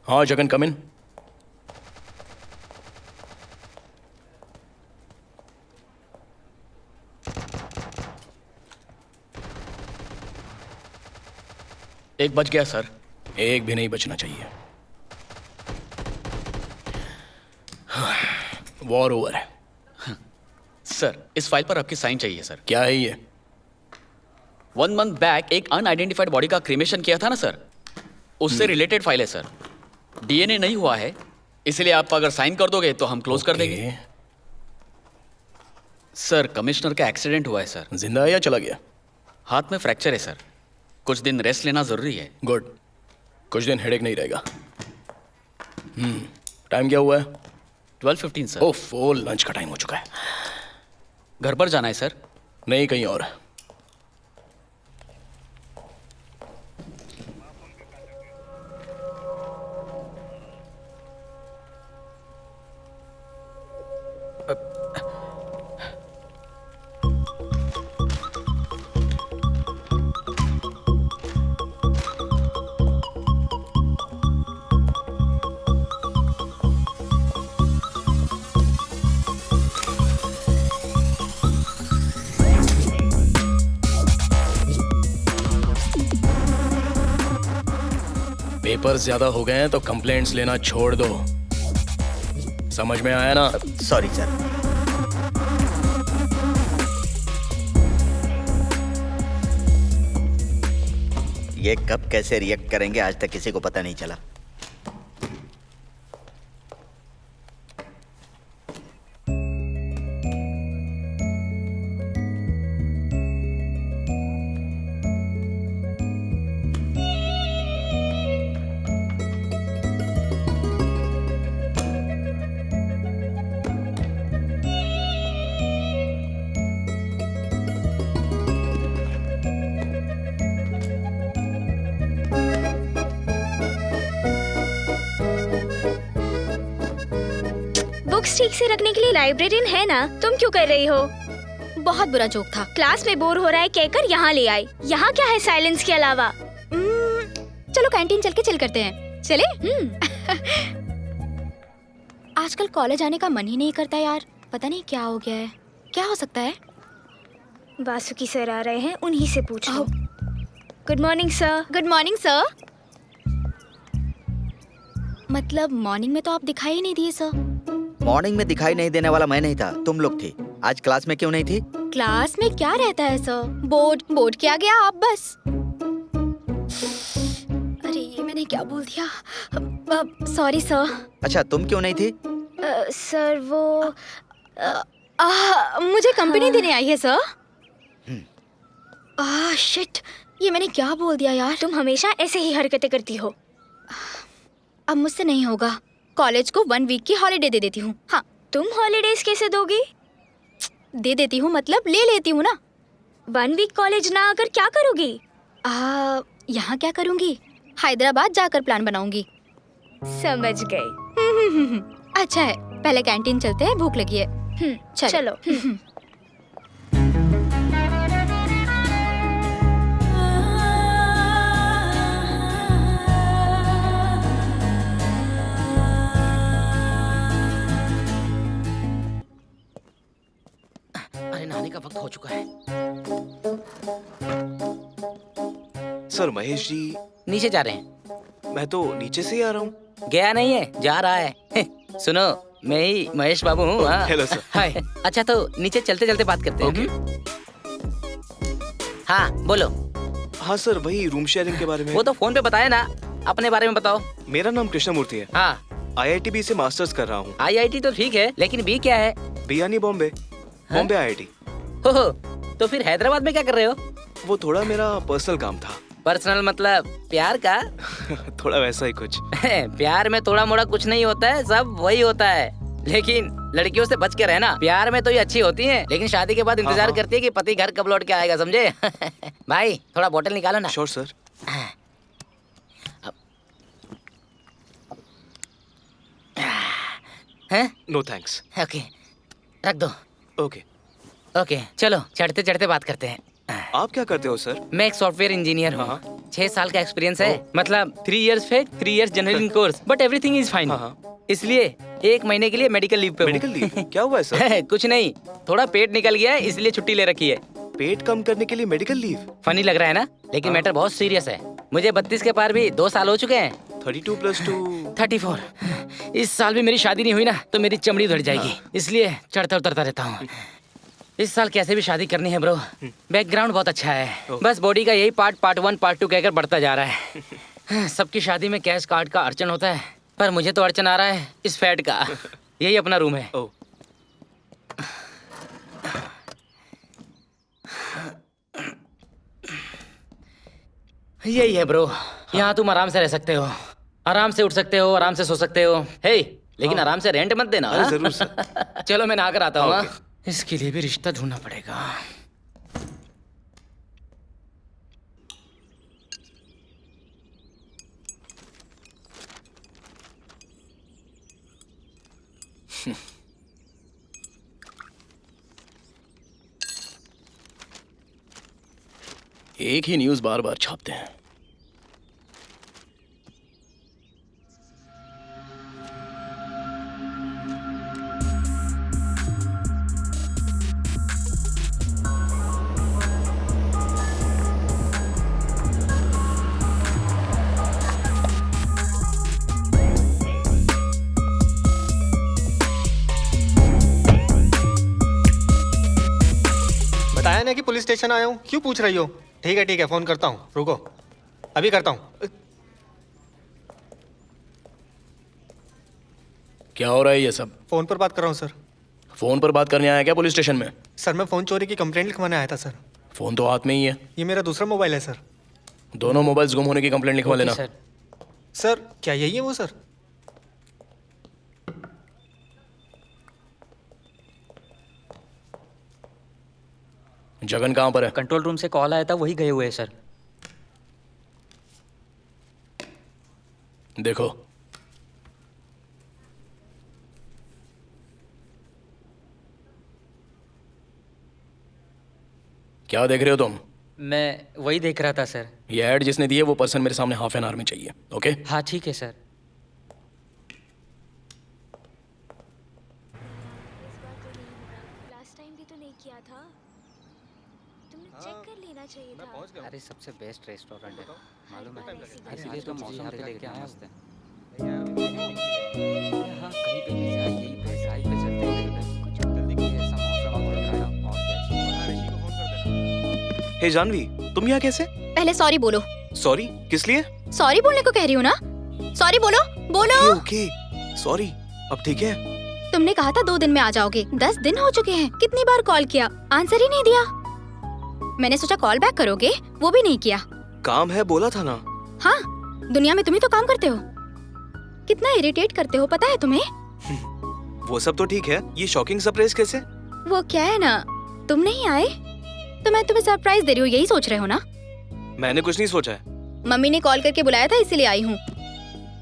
हाँ जगन, कम इन। एक बच गया सर। एक भी नहीं बचना चाहिए। वॉर ओवर है। सर, इस फाइल पर आपकी साइन चाहिए सर। क्या है ये? 1 मंथ बैक एक अनआइडेंटिफाइड बॉडी का क्रिमेशन किया था ना सर, उससे रिलेटेड फाइल है सर। डीएनए नहीं हुआ है, इसलिए आप अगर साइन कर दोगे तो हम क्लोज कर देंगे। सर, कमिश्नर का एक्सीडेंट हुआ है सर। जिंदा है या चला गया? हाथ में फ्रैक्चर है सर, कुछ दिन रेस्ट लेना जरूरी है। गुड, कुछ दिन हेडेक नहीं रहेगा। टाइम क्या हुआ है? 12:15 सर। ओफो, लंच का टाइम हो चुका है। घर पर जाना है सर? नहीं, कहीं और। पेपर्स ज्यादा हो गए हैं तो कंप्लेंट्स लेना छोड़ दो। समझ में आया ना? Sorry sir. ये कब कैसे रिएक्ट करेंगे आज तक किसी को पता नहीं चला। बुक्स ठीक से रखने के लिए लाइब्रेरियन है ना? तुम क्यों कर रही हो? बहुत बुरा जोक था। क्लास में बोर हो रहा है कहकर यहाँ ले आई। यहाँ क्या है साइलेंस के अलावा? चलो कैंटीन चल के चिल करते हैं। चले? आजकल कॉलेज आने का मन ही नहीं करता यार। पता नहीं क्या हो गया है। क्या हो सकता है? वासुकी सर आ रहे हैं, उन्हीं से पूछो। Good morning sir. Good morning sir. मतलब मॉर्निंग में तो आप दिखाई ही नहीं दिए सर। मॉर्निंग में दिखाई नहीं देने वाला मैं नहीं था, तुम लोग थी। आज क्लास में क्यों नहीं थी? क्लास में क्या रहता है सर? बोर्ड के आगे आप बस। अरे ये मैंने क्या बोल दिया? Sorry sir. अच्छा, तुम क्यों नहीं थी? सर वो मुझे कंपनी देने आई है सर। शिट, ये मैंने क्या बोल दिया यार? तुम हमेशा ऐसे ही हरकतें करती हो। अब मुझसे नहीं होगा। कॉलेज को 1 वीक की हॉलीडे दे देती हूँ। हाँ। तुम हॉलीडेज कैसे दोगी? दे देती हूँ मतलब ले लेती हूँ ना। 1 वीक कॉलेज ना आकर क्या करोगी? यहाँ क्या करूँगी? हैदराबाद जाकर प्लान बनाऊंगी। समझ गई। अच्छा है, पहले कैंटीन चलते हैं, भूख लगी है। चलो। अरे नहाने का वक्त हो चुका है। सर महेश जी, नीचे जा रहे हैं। मैं तो नीचे से ही आ रहा हूँ। गया नहीं है, जा रहा है। सुनो, मैं ही महेश बाबू हूँ। हाँ। Hello sir. हाय। अच्छा तो नीचे चलते चलते बात करते हैं। ओके। हाँ बोलो। हाँ सर, वही रूम शेयरिंग के बारे में। वो तो फोन पे बताया ना, अपने बारे में बताओ। मेरा नाम कृष्णमूर्ति है। हाँ। IITB से मास्टर्स कर रहा हूँ। IIT तो ठीक है, लेकिन बी क्या है? बी यानी बॉम्बे। बॉम्बे IIT। हो, तो फिर हैदराबाद में क्या कर रहे हो? वो थोड़ा मेरा पर्सनल काम था। पर्सनल मतलब प्यार का? थोड़ा वैसा ही कुछ। प्यार में थोड़ा मोड़ा कुछ नहीं होता है, सब वही होता है। लेकिन लड़कियों से बच के रहना। प्यार में तो ये अच्छी होती हैं, लेकिन शादी के बाद इंतजार करती है कि पति घर कब लौट के आएगा, समझे? भाई थोड़ा बोतल निकालो ना। Sure sir. हैं? No thanks. ओके, रख दो। ओके। ओके चलो, चढ़ते चढ़ते बात करते हैं। आप क्या करते हो सर? मैं एक सॉफ्टवेयर इंजीनियर हूँ। हाँ। 6 साल का एक्सपीरियंस है। मतलब 3 years fake, 3 years general course, but everything is fine. हाँ। इसलिए 1 महीने के लिए मेडिकल लीव पे हूँ। Medical leave? क्या हुआ है सर? कुछ नहीं, थोड़ा पेट निकल गया है, इसलिए छुट्टी ले रखी है। पेट कम करने के लिए मेडिकल लीव? फनी लग रहा है ना, लेकिन मैटर बहुत सीरियस है। मुझे 32 के पार भी 2 साल हो चुके हैं। 32 + 2 34। इस साल भी मेरी शादी नहीं हुई ना, तो मेरी चमड़ी उधड़ जाएगी, इसलिए चढ़ता उतरता रहता हूँ। इस साल कैसे भी शादी करनी है ब्रो। बैकग्राउंड बहुत अच्छा है, बस बॉडी का यही पार्ट 1 पार्ट 2 कहकर बढ़ता जा रहा है। सबकी शादी में कैश कार्ड का अड़चन होता है, पर मुझे तो अड़चन आ रहा है इस फैट का। यही अपना रूम है। ओह। यही है ब्रो, यहाँ तुम आराम से रह सकते हो, आराम से उठ सकते हो, आराम से सो सकते हो। हे, लेकिन आराम से रेंट मत देना। अरे हाँ? जरूर सर। चलो मैं नहा कर आता हूँ। ओके। हाँ? इसके लिए भी रिश्ता ढूंढना पड़ेगा। एक ही न्यूज़ बार बार छापते हैं। बताया ना कि पुलिस स्टेशन आया हूँ, क्यों पूछ रही हो? ठीक है, फोन करता हूँ, रुको, अभी करता हूँ। क्या हो रहा है ये सब? फोन पर बात कर रहा हूँ सर। फोन पर बात करने आया क्या पुलिस स्टेशन में? सर मैं फोन चोरी की कंप्लेंट लिखवाने आया था सर। फोन तो हाथ में ही है। ये मेरा दूसरा मोबाइल है सर। दोनों मोबाइल्स गुम होने की कंप्लेंट लिखवा लेना। सर क्या यही है वो सर? जगन कहाँ पर है? कंट्रोल रूम से कॉल आया था, वही गए हुए हैं सर। देखो। क्या देख रहे हो तुम? मैं वही देख रहा था सर। ये ऐड जिसने दी है वो पर्सन मेरे सामने हाफ एन आवर में चाहिए। ओके? हाँ ठीक है सर। लास्ट टाइम भी तो नहीं किया था, तुमने चेक कर लेना चाहिए था। अरे सबसे बेस्ट रेस्टोरेंट है, मालूम है? इसलिए तो मौसम पे लेके आया हूँ। हाँ कहीं पे भी जाए, यहीं पे साइड पे चलते हैं। जल्दी की ऐसा मौसम हो रहा है और क्या। हे जानवी, तुम यहाँ कैसे? पहले सॉरी बोलो। सॉरी किस लिए? सॉरी बोलने को कह रही हूँ ना, सॉरी बोलो बोलो। Okay, sorry. अब ठीक है? तुमने कहा था 2 दिन में आ जाओगे, 10 दिन हो चुके हैं। कितनी बार कॉल किया, आंसर ही नहीं दिया। मैंने सोचा कॉल बैक करोगे, वो भी नहीं किया। काम है बोला था ना। हाँ, दुनिया में तुम ही तो काम करते हो। कितना इरिटेट करते हो पता है तुम्हें? वो सब तो ठीक है, ये शॉकिंग सरप्राइज कैसे? वो क्या है ना, तुम नहीं आए तो मैं तुम्हें सरप्राइज दे रही हूँ, यही सोच रहे हो ना? मैंने कुछ नहीं सोचा है। मम्मी ने कॉल करके बुलाया था इसीलिए आई हूँ।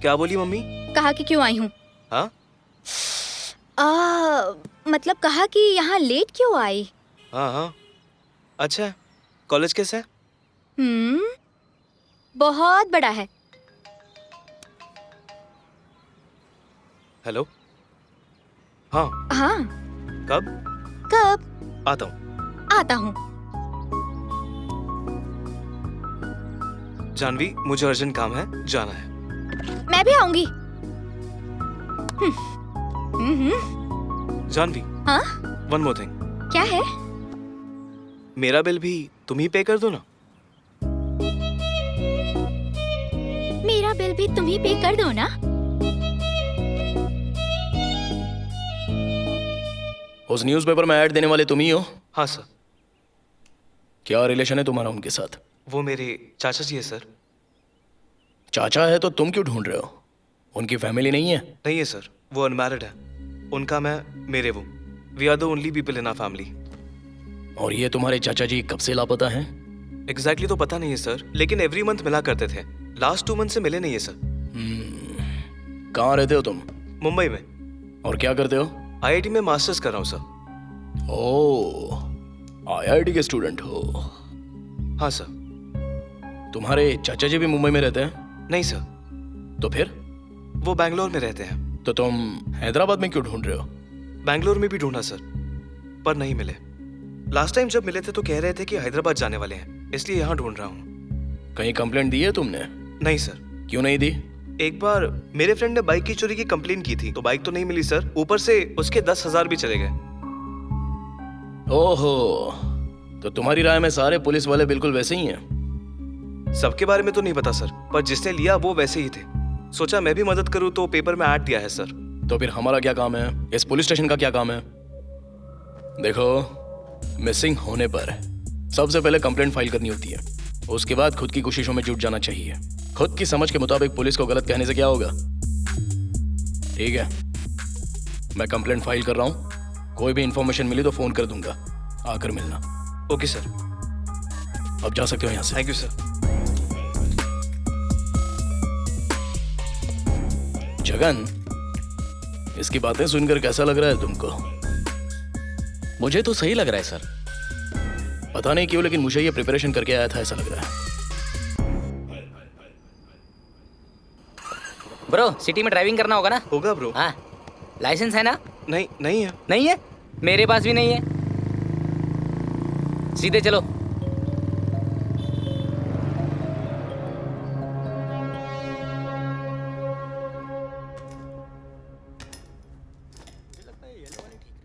क्या बोली मम्मी? कहा कि क्यों आई हूँ। हाँ मतलब कहा कि यहाँ लेट क्यों आई। हाँ हाँ। अच्छा, कॉलेज कैसा है? बहुत बड़ा है। हेलो। हाँ हाँ। कब? कब? आता हूँ। आता हूँ। जानवी, मुझे अर्जेंट काम है, जाना है। मैं भी आऊंगी। जानवी, हाँ? One more thing. क्या है? मेरा बिल भी तुम ही पे कर दो ना। मेरा बिल भी तुम ही पे कर दो ना। उस न्यूज़पेपर में ऐड देने वाले तुम ही हो? हाँ सर। क्या रिलेशन है तुम्हारा उनके साथ? वो मेरे चाचा जी है सर। चाचा है तो तुम क्यों ढूंढ रहे हो? उनकी फैमिली नहीं है? नहीं है सर, वो अनमैरिड है। उनका मैं, मेरे वो। We are the only people in our family. और ये तुम्हारे चाचा जी कब से लापता हैं? एग्जैक्टली तो पता नहीं है सर, लेकिन एवरी मंथ मिला करते थे। लास्ट 2 मंथ से मिले नहीं है सर। कहाँ रहते हो तुम? मुंबई में। और क्या करते हो? आईआईटी में मास्टर्स कर रहा हूँ सर। ओह, आईआईटी के स्टूडेंट हो? हाँ सर। तुम्हारे चाचा जी भी मुंबई में रहते हैं? नहीं सर। तो फिर? वो बैंगलोर में रहते हैं। तो तुम हैदराबाद में क्यों ढूंढ रहे हो? बैंगलोर में भी ढूंढा सर, पर नहीं मिले। लास्ट टाइम जब मिले थे तो कह रहे थे कि हैदराबाद जाने वाले हैं, इसलिए यहाँ ढूंढ रहा हूँ। कहीं कंप्लेंट दी है तुमने? नहीं सर। क्यों नहीं दी? एक बार मेरे फ्रेंड ने बाइक की चोरी की कंप्लेन की थी, तो बाइक तो नहीं मिली सर, ऊपर से उसके 10,000 भी चले गए। ओहो, तो तुम्हारी राय में सारे पुलिस वाले बिल्कुल वैसे ही हैं? सबके बारे में तो नहीं पता सर, पर जिसने लिया वो वैसे ही थे। सोचा मैं भी मदद करूं तो पेपर में ऐड दिया है सर। तो फिर हमारा क्या काम है? इस पुलिस स्टेशन का क्या काम है? देखो, मिसिंग होने पर सबसे पहले कंप्लेंट फाइल करनी होती है, उसके बाद खुद की कोशिशों में जुट जाना चाहिए। खुद की समझ के मुताबिक पुलिस को गलत कहने से क्या होगा? ठीक है, मैं कंप्लेंट फाइल कर रहा हूं। कोई भी इंफॉर्मेशन मिली तो फोन कर दूंगा, आकर मिलना। Okay sir. अब जा सकते हो यहाँ से। Thank you sir. जगन, इसकी बातें सुनकर कैसा लग रहा है तुमको? मुझे तो सही लग रहा है सर। पता नहीं क्यों, लेकिन मुझे ये प्रिपरेशन करके आया था ऐसा लग रहा है। ब्रो, सिटी में ड्राइविंग करना होगा ना? होगा ब्रो। हाँ, लाइसेंस है ना? नहीं, नहीं है। नहीं है? मेरे पास भी नहीं है। सीधे चलो।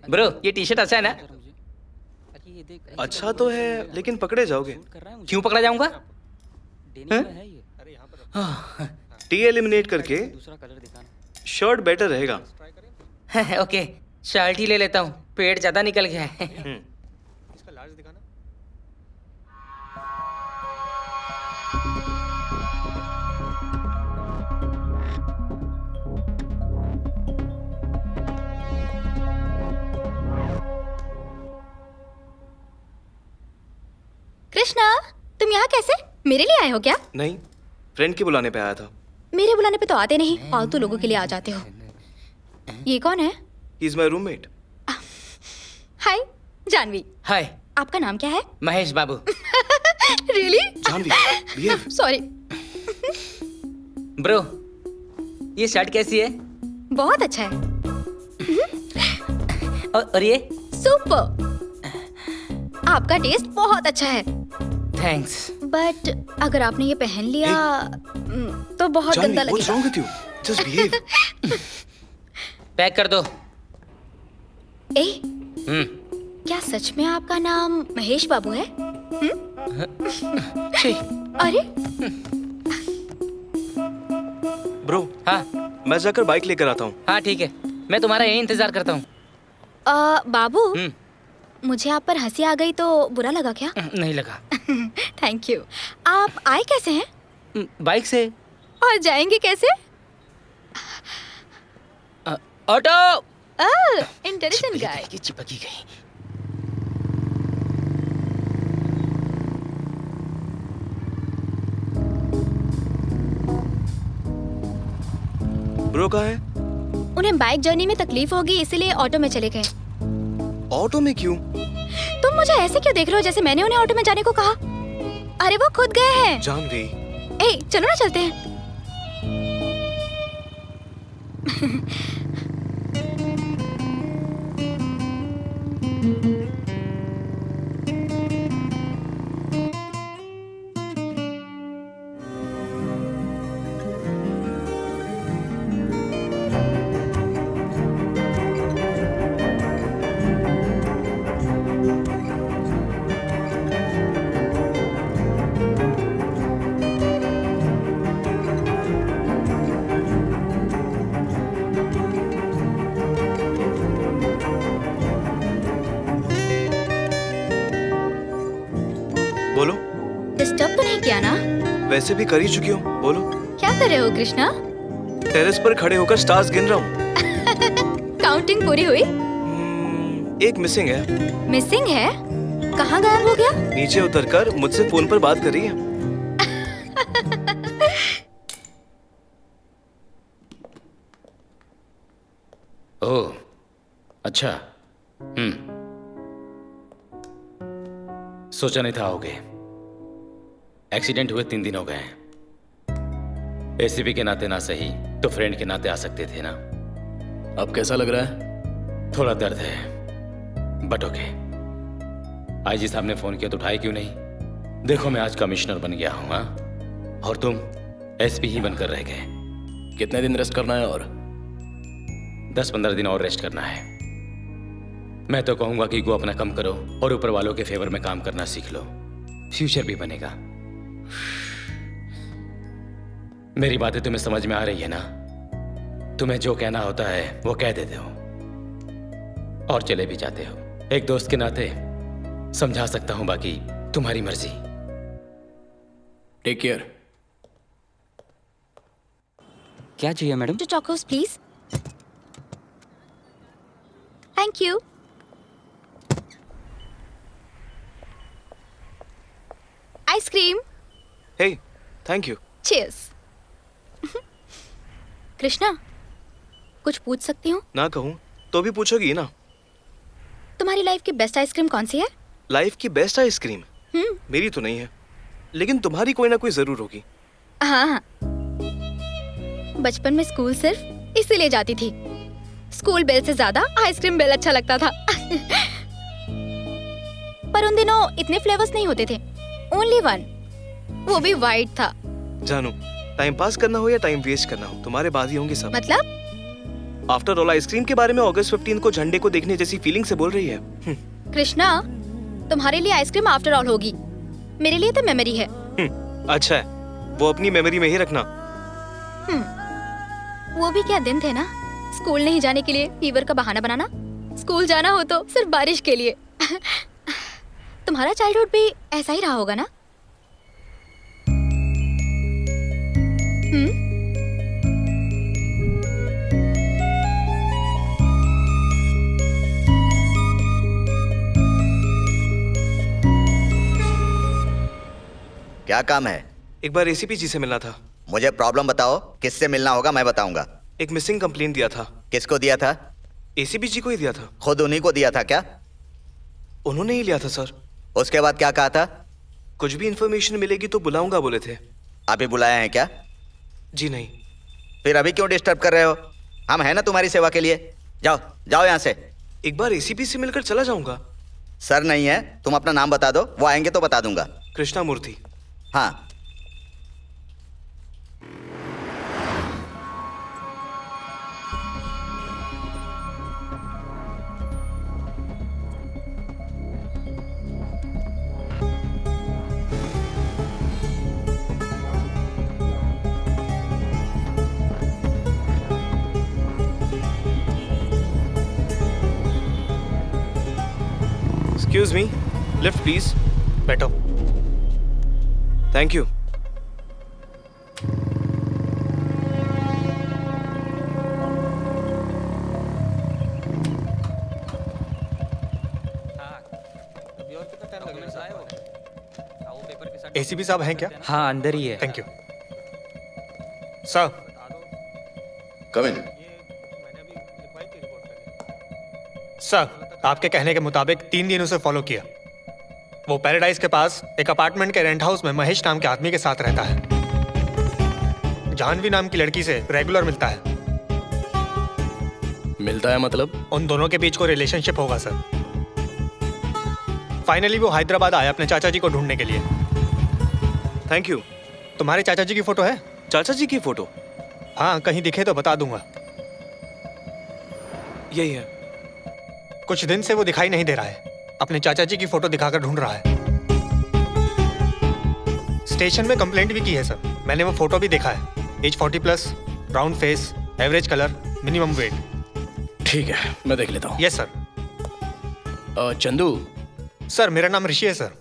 ब्रो, ये टी शर्ट अच्छा है ना? अच्छा तो है, लेकिन पकड़े जाओगे। क्यों पकड़ा जाऊंगा? टी एलिमिनेट करके शर्ट बेटर रहेगा। ओके, शर्ट ही ले लेता हूँ, पेट ज्यादा निकल गया है। इसका लार्ज दिखाना। कृष्णा, तुम यहाँ कैसे? मेरे लिए आए हो क्या? नहीं, फ्रेंड के बुलाने पे आया था। मेरे बुलाने पे तो आते नहीं, फालतू लोगों के लिए आ जाते हो। ये कौन है? He is my roommate. Hi, Janvi. Hi, आपका नाम क्या है? Mahesh Babu. Really? Janvi, behave. Sorry. Bro, ये शर्ट कैसी है? बहुत अच्छा है। और ये? सुपर। आपका टेस्ट बहुत अच्छा है। थैंक्स। बट अगर आपने ये पहन लिया तो बहुत गंदा जानवी, what's wrong लगेगा। with you? Just behave. Pack कर दो। ए, क्या सच में आपका नाम महेश बाबू है? अरे, ब्रो, हाँ मैं जाकर बाइक लेकर आता हूँ। हाँ ठीक है, मैं तुम्हारा यही इंतजार करता हूँ। बाबू, मुझे आप पर हंसी आ गई तो बुरा लगा क्या? नहीं लगा। Thank you. आप आए कैसे हैं? बाइक से। और जाएंगे कैसे? ऑटो। इंटरेस्टिंग गाय। चिपकी गई। ब्रो कहाँ है? उन्हें बाइक जर्नी में तकलीफ होगी इसीलिए ऑटो में चले गए। ऑटो में क्यों? तुम मुझे ऐसे क्यों देख रहे हो जैसे मैंने उन्हें ऑटो में जाने को कहा? अरे वो खुद गए हैं। जानवी, ए, चलो ना चलते हैं। बोलो। डिस्टर्ब तो नहीं किया ना? वैसे भी कर ही चुकी हूँ, बोलो। क्या कर रहे हो कृष्णा? टेरेस पर खड़े होकर स्टार्स गिन रहा हूँ। काउंटिंग पूरी हुई? एक मिसिंग है। मिसिंग है? कहाँ गायब हो गया? नीचे उतरकर मुझसे फोन पर बात कर रही है। ओह, अच्छा। सोचा नहीं था आओगे। एक्सीडेंट हुए 3 दिन हो गए हैं। एसीपी के नाते ना सही तो फ्रेंड के नाते आ सकते थे ना। अब कैसा लग रहा है? थोड़ा दर्द है, बट ओके। आईजी साहब ने फोन किया तो उठाए क्यों नहीं? देखो मैं आज कमिश्नर बन गया हूं, हाँ? और तुम एसपी ही बनकर रह गए। कितने दिन रेस्ट करना है और? 10-15 दिन और रेस्ट करना है। मैं तो कहूंगा कि ईगो अपना कम करो और ऊपर वालों के फेवर में काम करना सीख लो, फ्यूचर भी बनेगा। मेरी बातें तुम्हें समझ में आ रही है ना? तुम्हें जो कहना होता है वो कह देते हो और चले भी जाते हो। एक दोस्त के नाते समझा सकता हूं, बाकी तुम्हारी मर्जी। Take care. क्या चाहिए madam? 2 chocos please. Thank you. Ice cream. Hey, thank you. Cheers. Krishna, कुछ पूछ सकती हूँ? ना कहूँ तो भी पूछोगी ना। तुम्हारी लाइफ की बेस्ट आइसक्रीम कौन सी है? लाइफ की बेस्ट आइसक्रीम मेरी तो नहीं है, लेकिन तुम्हारी कोई ना कोई जरूर होगी। हाँ, बचपन में स्कूल सिर्फ इसीलिए जाती थी। स्कूल बेल से ज्यादा आइसक्रीम बेल अच्छा लगता था। पर उन दिनों इतने फ्लेवर्स नहीं होते थे, ओनली 1, वो भी वाइट था। जानू, टाइम पास करना हो या टाइम वेस्ट करना हो, तुम्हारे बाद ही होंगे सब। मतलब? आफ्टर ऑल आइसक्रीम के बारे में अगस्त 15 को झंडे को देखने जैसी फीलिंग से बोल रही है। कृष्णा, तुम्हारे लिए आइसक्रीम आफ्टर ऑल होगी, मेरे लिए तो मेमोरी है। अच्छा है, वो अपनी मेमोरी में ही रखना। वो भी क्या दिन थे ना, स्कूल नहीं जाने के लिए फीवर का बहाना बनाना, स्कूल जाना हो तो सिर्फ बारिश के लिए। तुम्हारा चाइल्डहुड भी ऐसा ही रहा होगा ना? क्या काम है? एक बार एसीपी जी से मिलना था। मुझे प्रॉब्लम बताओ, किससे मिलना होगा मैं बताऊंगा। एक मिसिंग कंप्लेंट दिया था। किसको दिया था? एसीपी जी को ही दिया था। खुद उन्हीं को दिया था क्या? उन्होंने ही लिया था सर। उसके बाद क्या कहा था? कुछ भी इंफॉर्मेशन मिलेगी तो बुलाऊंगा बोले थे। अभी बुलाया है क्या? जी नहीं। फिर अभी क्यों डिस्टर्ब कर रहे हो? हम हैं ना तुम्हारी सेवा के लिए। जाओ जाओ यहाँ से। एक बार एसीपी से मिलकर चला जाऊंगा। सर नहीं है, तुम अपना नाम बता दो, वो आएंगे तो बता दूंगा। कृष्णा मूर्ति। हाँ। Excuse me, lift please. बैठो। Thank you. एसीपी साहब हैं क्या? हाँ अंदर ही है। Thank you sir. Come in. Sir, आपके कहने के मुताबिक 3 दिन उसे फॉलो किया। वो पैराडाइज के पास एक अपार्टमेंट के रेंट हाउस में महेश नाम के आदमी के साथ रहता है। जानवी नाम की लड़की से रेगुलर मिलता है। मिलता है मतलब? उन दोनों के बीच कोई रिलेशनशिप होगा सर। फाइनली वो हैदराबाद आया अपने चाचा जी को ढूंढने के लिए। Thank you. तुम्हारे चाचा जी की फोटो है? चाचा जी की फोटो? हाँ, कहीं दिखे तो बता दूंगा। यही है। कुछ दिन से वो दिखाई नहीं दे रहा है। अपने चाचा जी की फोटो दिखाकर ढूंढ रहा है। स्टेशन में कंप्लेंट भी की है सर। मैंने वो फोटो भी देखा है। Age 40+, round face, average colour, minimum weight. ठीक है, मैं देख लेता हूँ। Yes sir. चंदू। सर, मेरा नाम ऋषि है सर।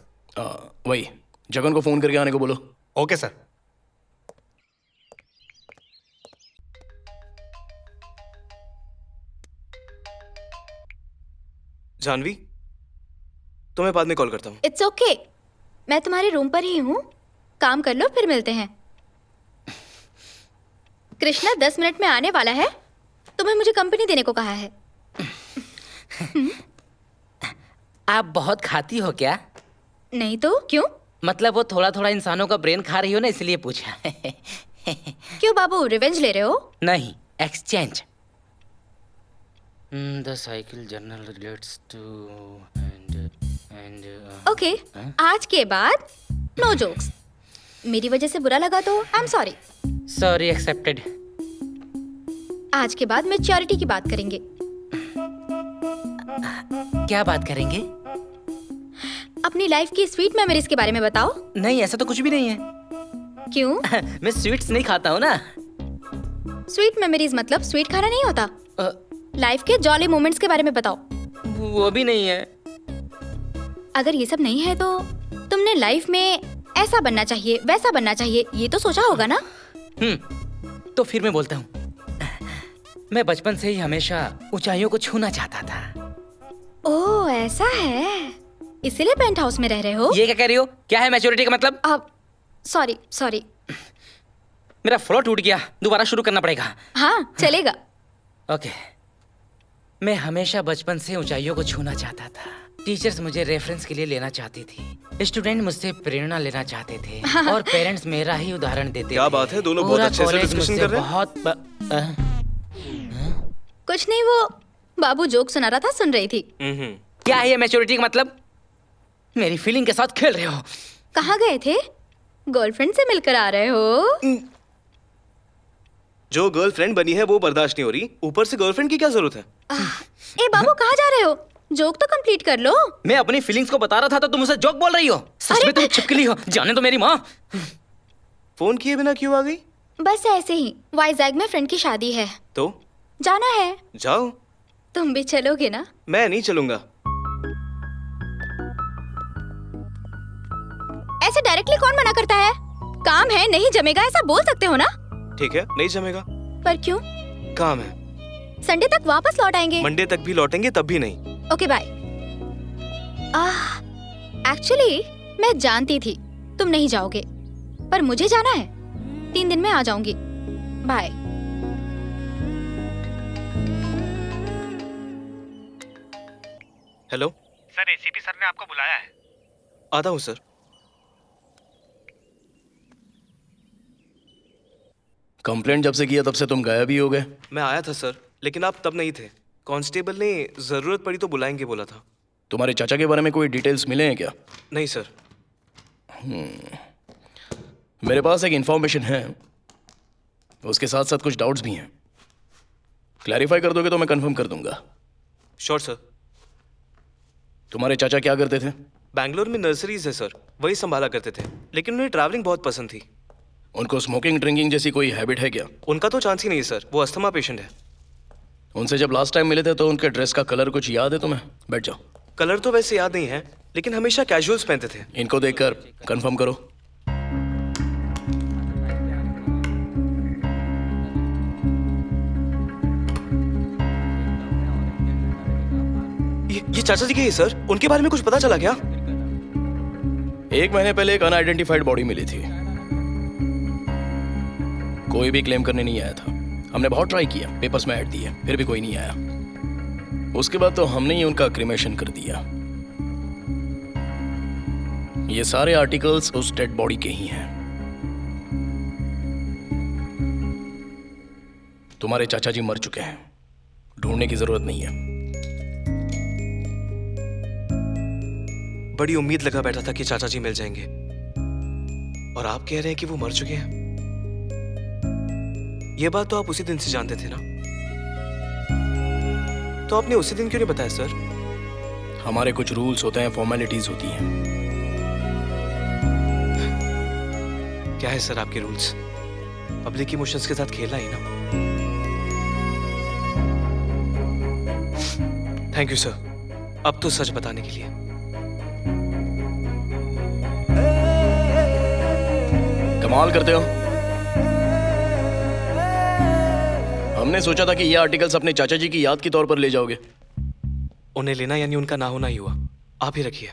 वही जगन को फोन करके आने को बोलो। Okay sir. जानवी, तो मैं बाद में कॉल करता हूँ। इट्स ओके, मैं तुम्हारे रूम पर ही हूँ। काम कर लो, फिर मिलते हैं। कृष्णा 10 मिनट में आने वाला है। तुम्हें मुझे कंपनी देने को कहा है। आप बहुत खाती हो क्या? नहीं तो क्यों? मतलब वो थोड़ा थोड़ा इंसानों का ब्रेन खा रही हो ना, इसलिए पूछा। क्यों बाबू, रिवेंज ले रहे हो? नहीं, exchange. The cycle journal relates to and okay, आज के बाद नो जोक्स। मेरी वजह से बुरा लगा तो I am sorry. Sorry accepted. आज के बाद मैच्योरिटी की बात करेंगे। क्या बात करेंगे? अपनी लाइफ की स्वीट मेमोरीज के बारे में बताओ। नहीं, ऐसा तो कुछ भी नहीं है। क्यों? मैं स्वीट्स नहीं खाता हूँ ना। स्वीट मेमोरीज मतलब स्वीट खाना नहीं होता। लाइफ के जॉली मोमेंट्स के बारे में बताओ। वो भी नहीं है। अगर ये सब नहीं है तो तुमने लाइफ में ऐसा बनना चाहिए, वैसा बनना चाहिए, ये तो सोचा होगा ना? तो फिर मैं बोलता हूँ। मैं बचपन से ही हमेशा ऊंचाइयों को छूना चाहता था। ओह, ऐसा है, इसीलिए पेंट हाउस में रह रहे हो? ये क्या कह रही हो? क्या है मैच्योरिटी का मतलब? अब सॉरी। मेरा फ्लो टूट गया, दोबारा शुरू करना पड़ेगा। हाँ, चलेगा। ओके। मैं हमेशा बचपन से ऊंचाइयों को छूना चाहता था। टीचर्स मुझे रेफरेंस के लिए लेना चाहती थी, स्टूडेंट मुझसे प्रेरणा लेना चाहते थे, और पेरेंट्स मेरा ही उदाहरण देते थे। क्या बात है, दोनों बहुत अच्छे से डिस्कशन कर रहे हैं। बहुत कुछ नहीं, वो बाबू जोक सुना रहा था, सुन रही थी। क्या है ये मैच्योरिटी का मतलब? मेरी फीलिंग के साथ खेल रहे हो। कहाँ गए थे? गर्लफ्रेंड से मिलकर आ रहे हो? जो गर्लफ्रेंड बनी है वो बर्दाश्त नहीं हो रही, ऊपर से गर्लफ्रेंड की क्या जरूरत है? ए बाबू, कहाँ जा रहे हो? जोक तो कंप्लीट कर लो। मैं अपनी फीलिंग्स को बता रहा था तो तुम उसे जोक बोल रही हो। सच में तुम चिपकली हो। जाने दो मेरी माँ। फोन किए बिना क्यों आ गई? बस ऐसे ही, वाइजैग में फ्रेंड की शादी है तो जाना है। जाओ। तुम भी चलोगे ना? मैं नहीं चलूंगा। ऐसे डायरेक्टली कौन मना करता है? काम है, नहीं जमेगा, ऐसा बोल सकते हो ना? ठीक है, नहीं जमेगा। पर क्यों? काम है। संडे तक वापस लौट आएंगे। मंडे तक भी लौटेंगे, तब भी नहीं। Okay bye. एक्चुअली मैं जानती थी तुम नहीं जाओगे, पर मुझे जाना है। 3 दिन में आ जाऊंगी। Bye. Hello sir, ACP sir ने आपको बुलाया है। आता हूँ सर। कंप्लेंट जब से किया तब से तुम गायब ही हो गए। मैं आया था सर, लेकिन आप तब नहीं थे। कांस्टेबल ने जरूरत पड़ी तो बुलाएंगे बोला था। तुम्हारे चाचा के बारे में कोई डिटेल्स मिले हैं क्या? नहीं सर। मेरे पास एक इंफॉर्मेशन है, उसके साथ साथ कुछ डाउट्स भी हैं। क्लैरिफाई कर दोगे तो मैं कंफर्म कर दूंगा। Sure sir. तुम्हारे चाचा क्या करते थे? बैंगलोर में नर्सरीज है सर, वही संभाला करते थे, लेकिन उन्हें ट्रैवलिंग बहुत पसंद थी। उनको स्मोकिंग ड्रिंकिंग जैसी कोई हैबिट है क्या? उनका तो चांस ही नहीं सर, वो अस्थमा पेशेंट है। उनसे जब लास्ट टाइम मिले थे तो उनके ड्रेस का कलर कुछ याद है तुम्हें? बैठ जाओ। कलर तो वैसे याद नहीं है, लेकिन हमेशा कैजुअल्स पहनते थे। इनको देखकर कंफर्म करो। ये चाचा जी के ही सर, उनके बारे में कुछ पता चला क्या? 1 महीने पहले एक अनआइडेंटिफाइड बॉडी मिली थी। कोई भी क्लेम करने नहीं आया था। हमने बहुत ट्राई किया, पेपर्स में ऐड दिए, फिर भी कोई नहीं आया। उसके बाद तो हमने ही उनका क्रिमेशन कर दिया। ये सारे आर्टिकल्स उस डेड बॉडी के ही हैं। तुम्हारे चाचा जी मर चुके हैं, ढूंढने की जरूरत नहीं है। बड़ी उम्मीद लगा बैठा था कि चाचा जी मिल जाएंगे, और आप कह रहे हैं कि वो मर चुके हैं। ये बात तो आप उसी दिन से जानते थे ना, तो आपने उसी दिन क्यों नहीं बताया सर? हमारे कुछ रूल्स होते हैं, फॉर्मेलिटीज होती हैं। क्या है सर आपके रूल्स? पब्लिक इमोशंस के साथ खेलना ही ना। थैंक यू सर, अब तो सच बताने के लिए। कमाल करते हो। हमने सोचा था कि ये आर्टिकल्स अपने चाचा जी की याद के तौर पर ले जाओगे। उन्हें लेना यानी उनका ना होना ही हुआ। आप ही रखिए।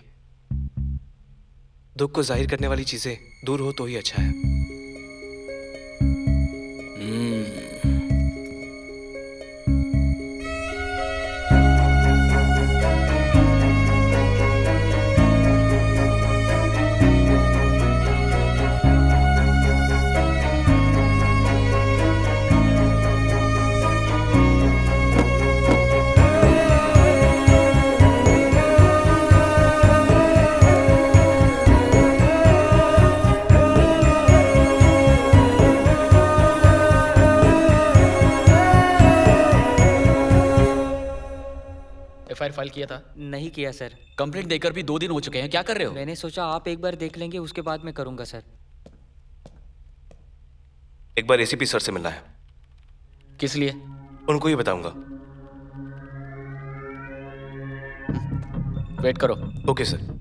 दुख को जाहिर करने वाली चीजें दूर हो तो ही अच्छा है। एफआईआर फाइल किया था? नहीं किया सर। कंप्लेंट देकर भी 2 दिन हो चुके हैं, क्या कर रहे हो? मैंने सोचा आप एक बार देख लेंगे, उसके बाद मैं करूंगा सर। एक बार एसीपी सर से मिलना है। किस लिए? उनको ही बताऊंगा। वेट करो। Okay sir.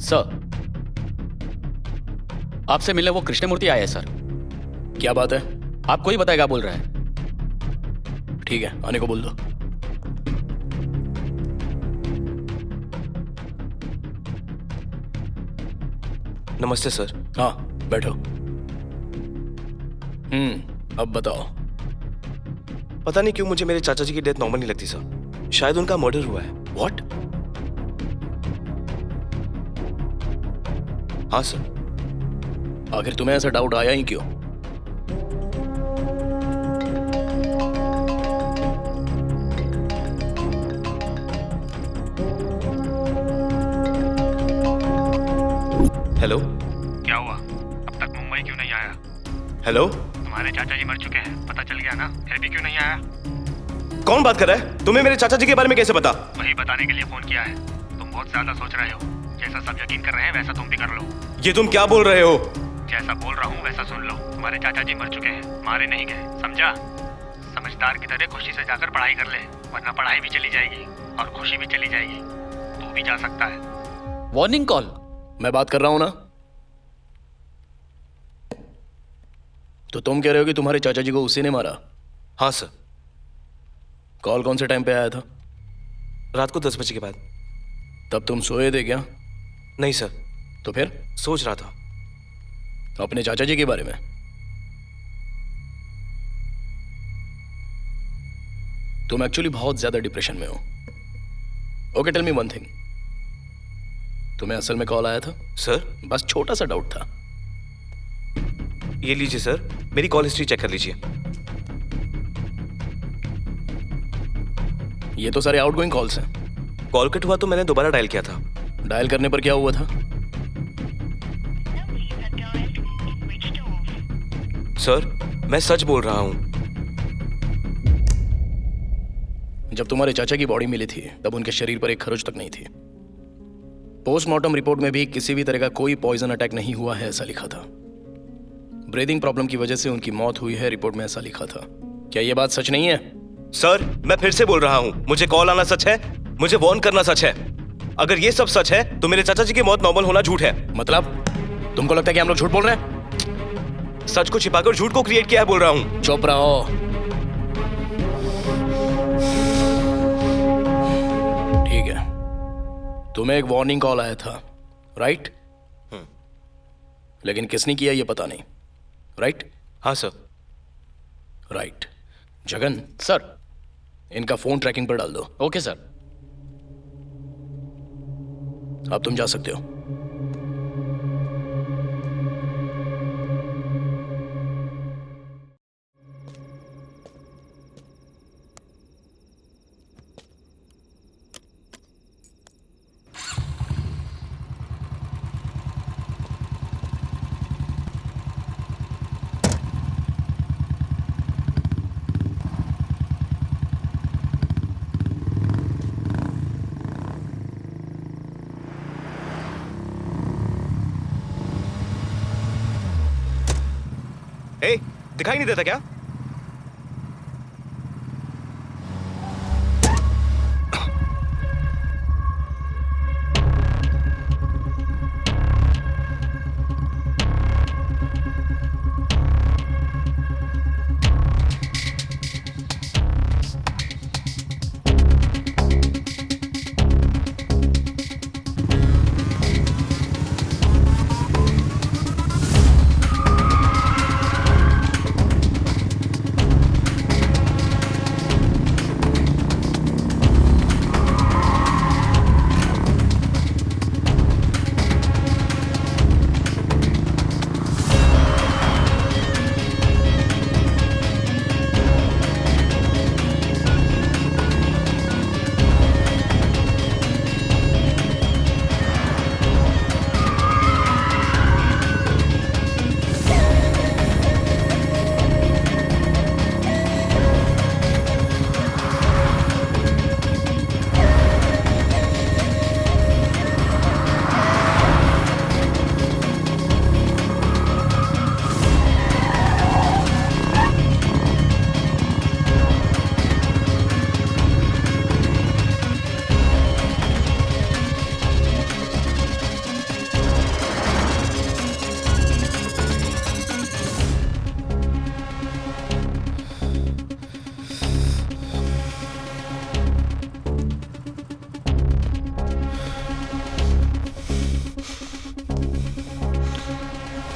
सर, आपसे मिलने वो कृष्णमूर्ति आए हैं सर। क्या बात है? आपको ही बताएगा बोल रहा है। ठीक है, आने को बोल दो। नमस्ते सर। हाँ, बैठो। अब बताओ। पता नहीं क्यों मुझे मेरे चाचा जी की डेथ नॉर्मल नहीं लगती सर। शायद उनका मर्डर हुआ है। व्हाट? हाँ सर। आखिर तुम्हें ऐसा डाउट आया ही क्यों? हेलो, क्या हुआ? अब तक मुंबई क्यों नहीं आया? हेलो। तुम्हारे चाचा जी मर चुके हैं, पता चल गया ना, फिर भी क्यों नहीं आया? कौन बात कर रहा है? तुम्हें मेरे चाचा जी के बारे में कैसे पता? वही बताने के लिए फोन किया है। तुम बहुत ज्यादा सोच रहे हो। जैसा सब यकीन कर रहे हैं वैसा तुम भी कर लो। ये तुम क्या बोल रहे हो? जैसा बोल रहा हूँ वैसा सुन लो। तुम्हारे चाचा जी मर चुके हैं, मारे नहीं गए, समझा? समझदार की तरह खुशी से जाकर पढ़ाई कर ले, वरना पढ़ाई भी चली जाएगी और खुशी भी चली जाएगी। तू भी जा सकता है। Warning call? मैं बात कर रहा हूं ना। तो तुम कह रहे हो कि तुम्हारे चाचा जी को उसी ने मारा? हाँ सर। कॉल कौन से टाइम पे आया था? रात को 10 बजे के बाद। तब तुम सोए थे क्या? नहीं सर। तो फिर? सोच रहा था अपने चाचा जी के बारे में। तुम एक्चुअली बहुत ज्यादा डिप्रेशन में हो। Okay, tell me one thing. तुम्हें असल में कॉल आया था? सर। बस छोटा सा डाउट था। ये लीजिए सर, मेरी कॉल हिस्ट्री चेक कर लीजिए। ये तो सारे आउटगोइंग कॉल्स हैं। कॉल कट हुआ तो मैंने दोबारा डायल किया था। डायल करने पर क्या हुआ था? सर, मैं सच बोल रहा हूं। जब तुम्हारे चाचा की बॉडी मिली थी तब उनके शरीर पर एक खरोच तक नहीं थी। पोस्टमार्टम रिपोर्ट में भी किसी भी तरह का कोई पॉइजन अटैक नहीं हुआ है ऐसा लिखा था। ब्रीदिंग प्रॉब्लम की वजह से उनकी मौत हुई है, रिपोर्ट में ऐसा लिखा था। क्या यह बात सच नहीं है? सर, मैं फिर से बोल रहा हूं, मुझे कॉल आना सच है, मुझे वार्न करना सच है। अगर ये सब सच है तो मेरे चाचा जी की मौत नॉर्मल होना झूठ है। मतलब तुमको लगता है कि हम लोग झूठ बोल रहे हैं? सच को छिपाकर झूठ को क्रिएट किया है बोल रहा हूं। चुप रहो। ठीक है, तुम्हें एक वार्निंग कॉल आया था, राइट? लेकिन किसने किया ये पता नहीं, राइट? हाँ सर। राइट। जगन, सर। इनका फोन ट्रैकिंग पर डाल दो। Okay sir. अब तुम जा सकते हो। ए, दिखाई नहीं देता क्या?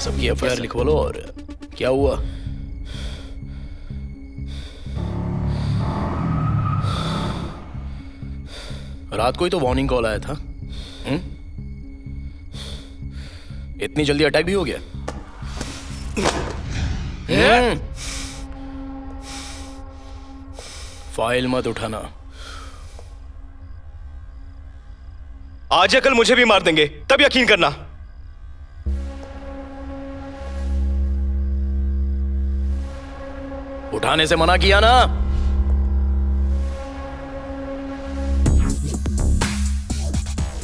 सबकी एफआईआर लिखवा लो। और क्या हुआ? रात को ही तो वार्निंग कॉल आया था। इतनी जल्दी अटैक भी हो गया? फाइल मत उठाना। आज या कल मुझे भी मार देंगे, तब यकीन करना। उठाने से मना किया ना।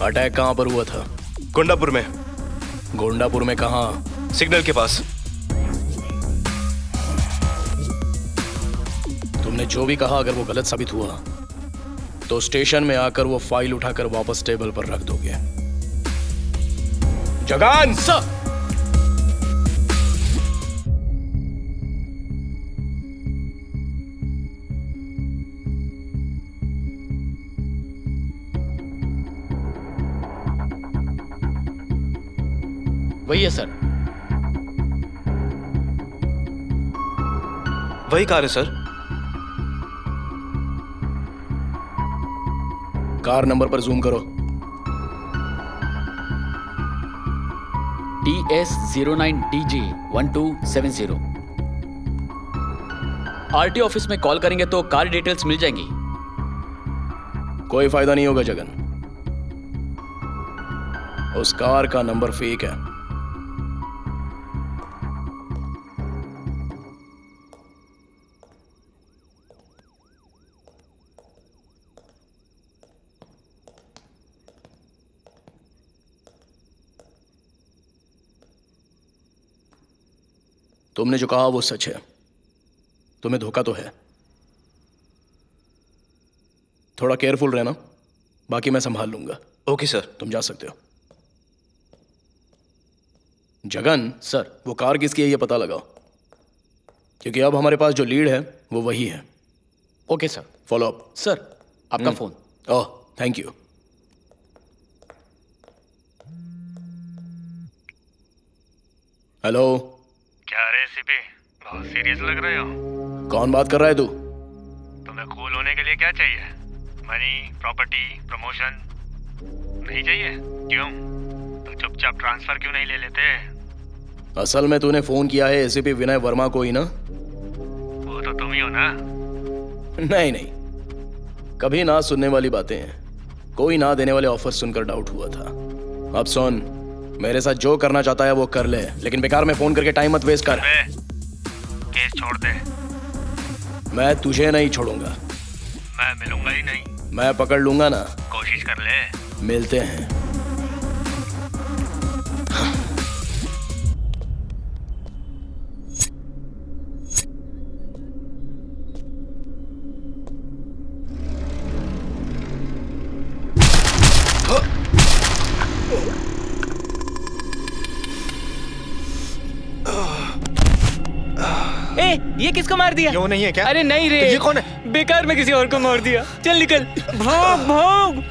अटैक कहां पर हुआ था? गुंडापुर में। गोंडापुर में कहां? सिग्नल के पास। तुमने जो भी कहा, अगर वो गलत साबित हुआ तो स्टेशन में आकर वो फाइल उठाकर वापस टेबल पर रख दोगे। जगान सर। वही है सर। वही कार है सर। कार नंबर पर जूम करो। TS09DG1270। आरटी ऑफिस में कॉल करेंगे तो कार डिटेल्स मिल जाएंगी। कोई फायदा नहीं होगा जगन, उस कार का नंबर फेक है। तुमने जो कहा वो सच है। तुम्हें धोखा तो है। थोड़ा केयरफुल रहना, बाकी मैं संभाल लूंगा। Okay sir. तुम जा सकते हो। जगन सर। वो कार किसकी है ये पता लगाओ, क्योंकि अब हमारे पास जो लीड है वो वही है। Okay sir. Follow up. Sir आपका phone. Oh thank you. Hello, क्या रे सीपी, बहुत सीरियस लग रहे हो। कौन बात कर रहा है तू? तुम्हें कूल होने के लिए क्या चाहिए? मनी, प्रॉपर्टी, प्रमोशन नहीं चाहिए? क्यों? तो चुपचाप ट्रांसफर क्यों नहीं ले लेते? असल में तूने फोन किया है एसीपी विनय वर्मा को ही ना? वो तो तुम ही हो ना। नहीं नहीं, कभी ना सुनने वाली बातें हैं। कोई ना देने वाले ऑफर सुनकर डाउट हुआ था। अब सुन, मेरे साथ जो करना चाहता है वो कर ले, लेकिन बेकार में फोन करके टाइम मत वेस्ट कर। केस छोड़ दे। मैं तुझे नहीं छोड़ूंगा। मैं मिलूंगा ही नहीं। मैं पकड़ लूंगा ना। कोशिश कर ले। मिलते हैं। ए, ये किसको मार दिया? क्यों नहीं है क्या? अरे नहीं रे, तो ये कौन है? बेकार में किसी और को मार दिया। चल निकल, भाग भाग।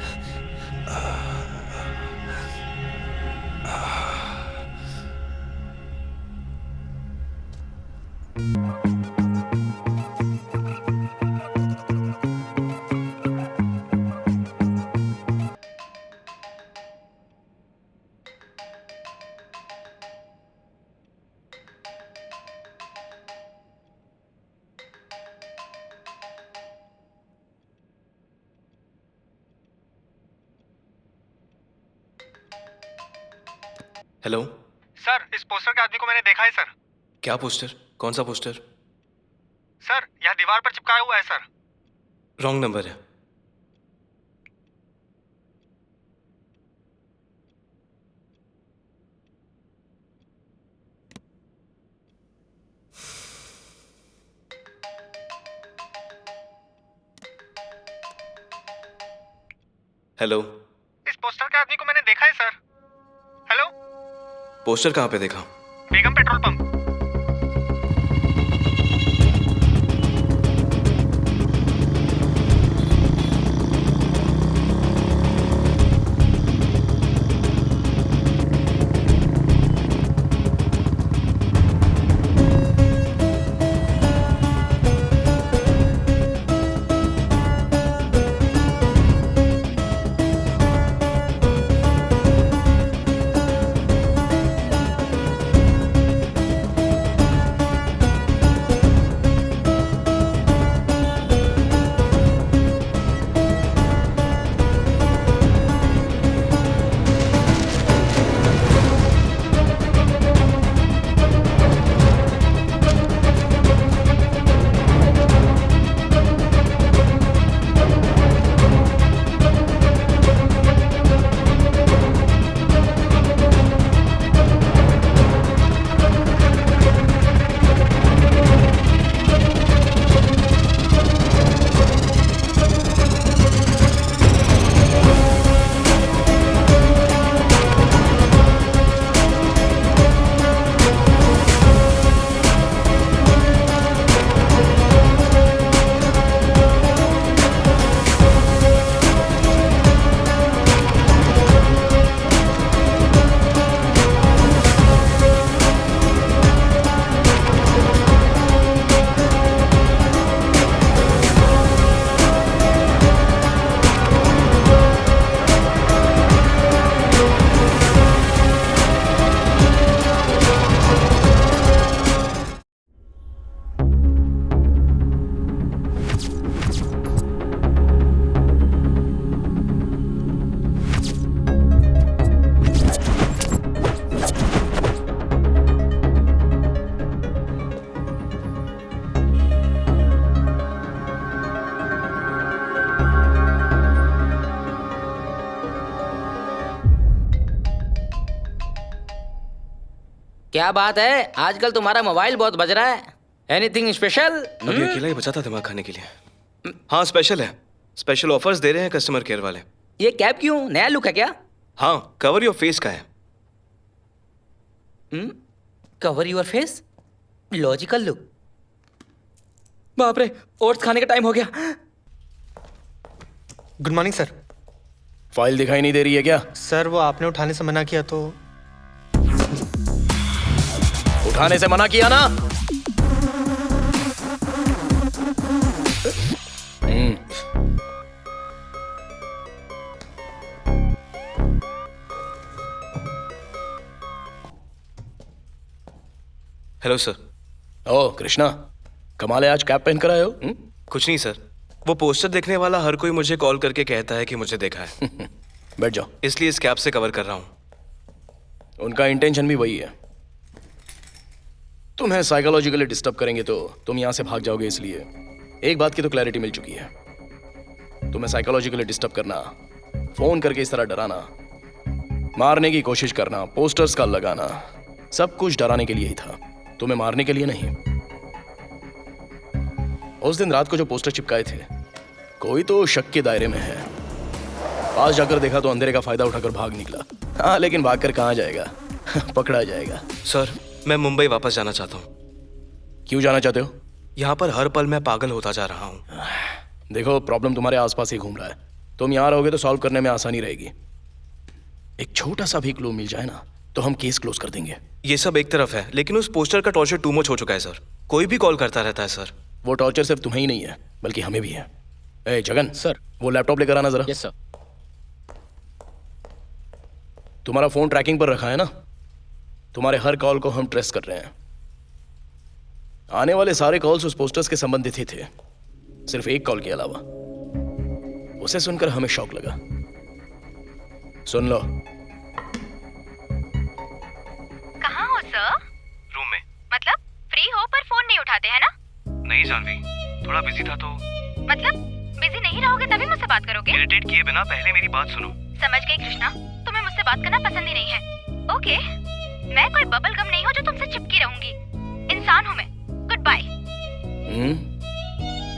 हेलो सर, इस पोस्टर के आदमी को मैंने देखा है सर। क्या पोस्टर? कौन सा पोस्टर? सर, यह दीवार पर चिपकाया हुआ है सर। रॉन्ग नंबर है। हेलो, इस पोस्टर के आदमी को मैंने देखा है सर। हेलो, पोस्टर कहाँ पे देखा? बेगम पेट्रोल पंप। क्या बात है, आजकल तुम्हारा मोबाइल बहुत बज रहा है। Anything special? अभी अकेला ही बचा था दिमाग खाने के लिए। हाँ, स्पेशल है। स्पेशल ऑफर्स दे रहे हैं कस्टमर केयर वाले। ये कैप क्यों, नया लुक है क्या? हाँ, कवर योर फेस का है। Cover your face, logical look. बाप रे, ओट्स खाने का टाइम हो गया। Good morning sir. फाइल दिखाई नहीं दे रही है क्या? सर, वो आपने उठाने से मना किया तो उठाने से मना किया ना। Hello sir. ओ कृष्णा, कमाल है, आज कैप पहन कर आए हो। कुछ नहीं सर, वो पोस्टर देखने वाला हर कोई मुझे कॉल करके कहता है कि मुझे देखा है। बैठ जाओ। इसलिए इस कैप से कवर कर रहा हूँ। उनका इंटेंशन भी वही है, तुम्हें साइकोलॉजिकली डिस्टर्ब करेंगे तो तुम यहां से भाग जाओगे। इसलिए एक बात की तो क्लैरिटी मिल चुकी है, तुम्हें साइकोलॉजिकली डिस्टर्ब करना, फोन करके इस तरह डराना, मारने की कोशिश करना, पोस्टर्स का लगाना, सब कुछ डराने के लिए ही था, तुम्हें मारने के लिए नहीं। उस दिन रात को जो पोस्टर चिपकाए थे, कोई तो शक के दायरे में है। पास जाकर देखा तो अंधेरे का फायदा उठाकर भाग निकला। हाँ, लेकिन भागकर कहाँ जाएगा, पकड़ा जाएगा। सर, मैं मुंबई वापस जाना चाहता हूँ। क्यों जाना चाहते हो? यहाँ पर हर पल मैं पागल होता जा रहा हूँ। देखो, प्रॉब्लम तुम्हारे आसपास ही घूम रहा है, तुम यहाँ रहोगे तो सॉल्व करने में आसानी रहेगी। एक छोटा सा भी क्लू मिल जाए ना तो हम केस क्लोज कर देंगे। ये सब एक तरफ है, लेकिन उस पोस्टर का टॉर्चर टू मच हो चुका है सर। कोई भी कॉल करता रहता है सर। वो टॉर्चर सिर्फ तुम्हें ही नहीं है, बल्कि हमें भी है। ए जगन सर। वो लैपटॉप लेकर आना जरा। Yes sir. तुम्हारा फोन ट्रैकिंग पर रखा है ना, तुम्हारे हर कॉल को हम ट्रेस कर रहे हैं। आने वाले सारे कॉल्स उस पोस्टर्स के संबंधित ही थे, सिर्फ एक कॉल के अलावा। उसे सुनकर हमें शॉक लगा। सुन लो। कहाँ हो सर? रूम में। मतलब फ्री हो पर फोन नहीं उठाते हैं ना? नहीं जानवी, थोड़ा बिजी था तो। मतलब बिजी नहीं रहोगे तभी मुझसे बात करोगे? इरिटेट किए बिना पहले मेरी बात सुनो। समझ गई कृष्णा, तुम्हें मुझसे बात करना पसंद ही नहीं है। ओके, मैं कोई बबल गम नहीं हूँ जो तुमसे चिपकी रहूंगी। इंसान हूँ मैं। Good bye.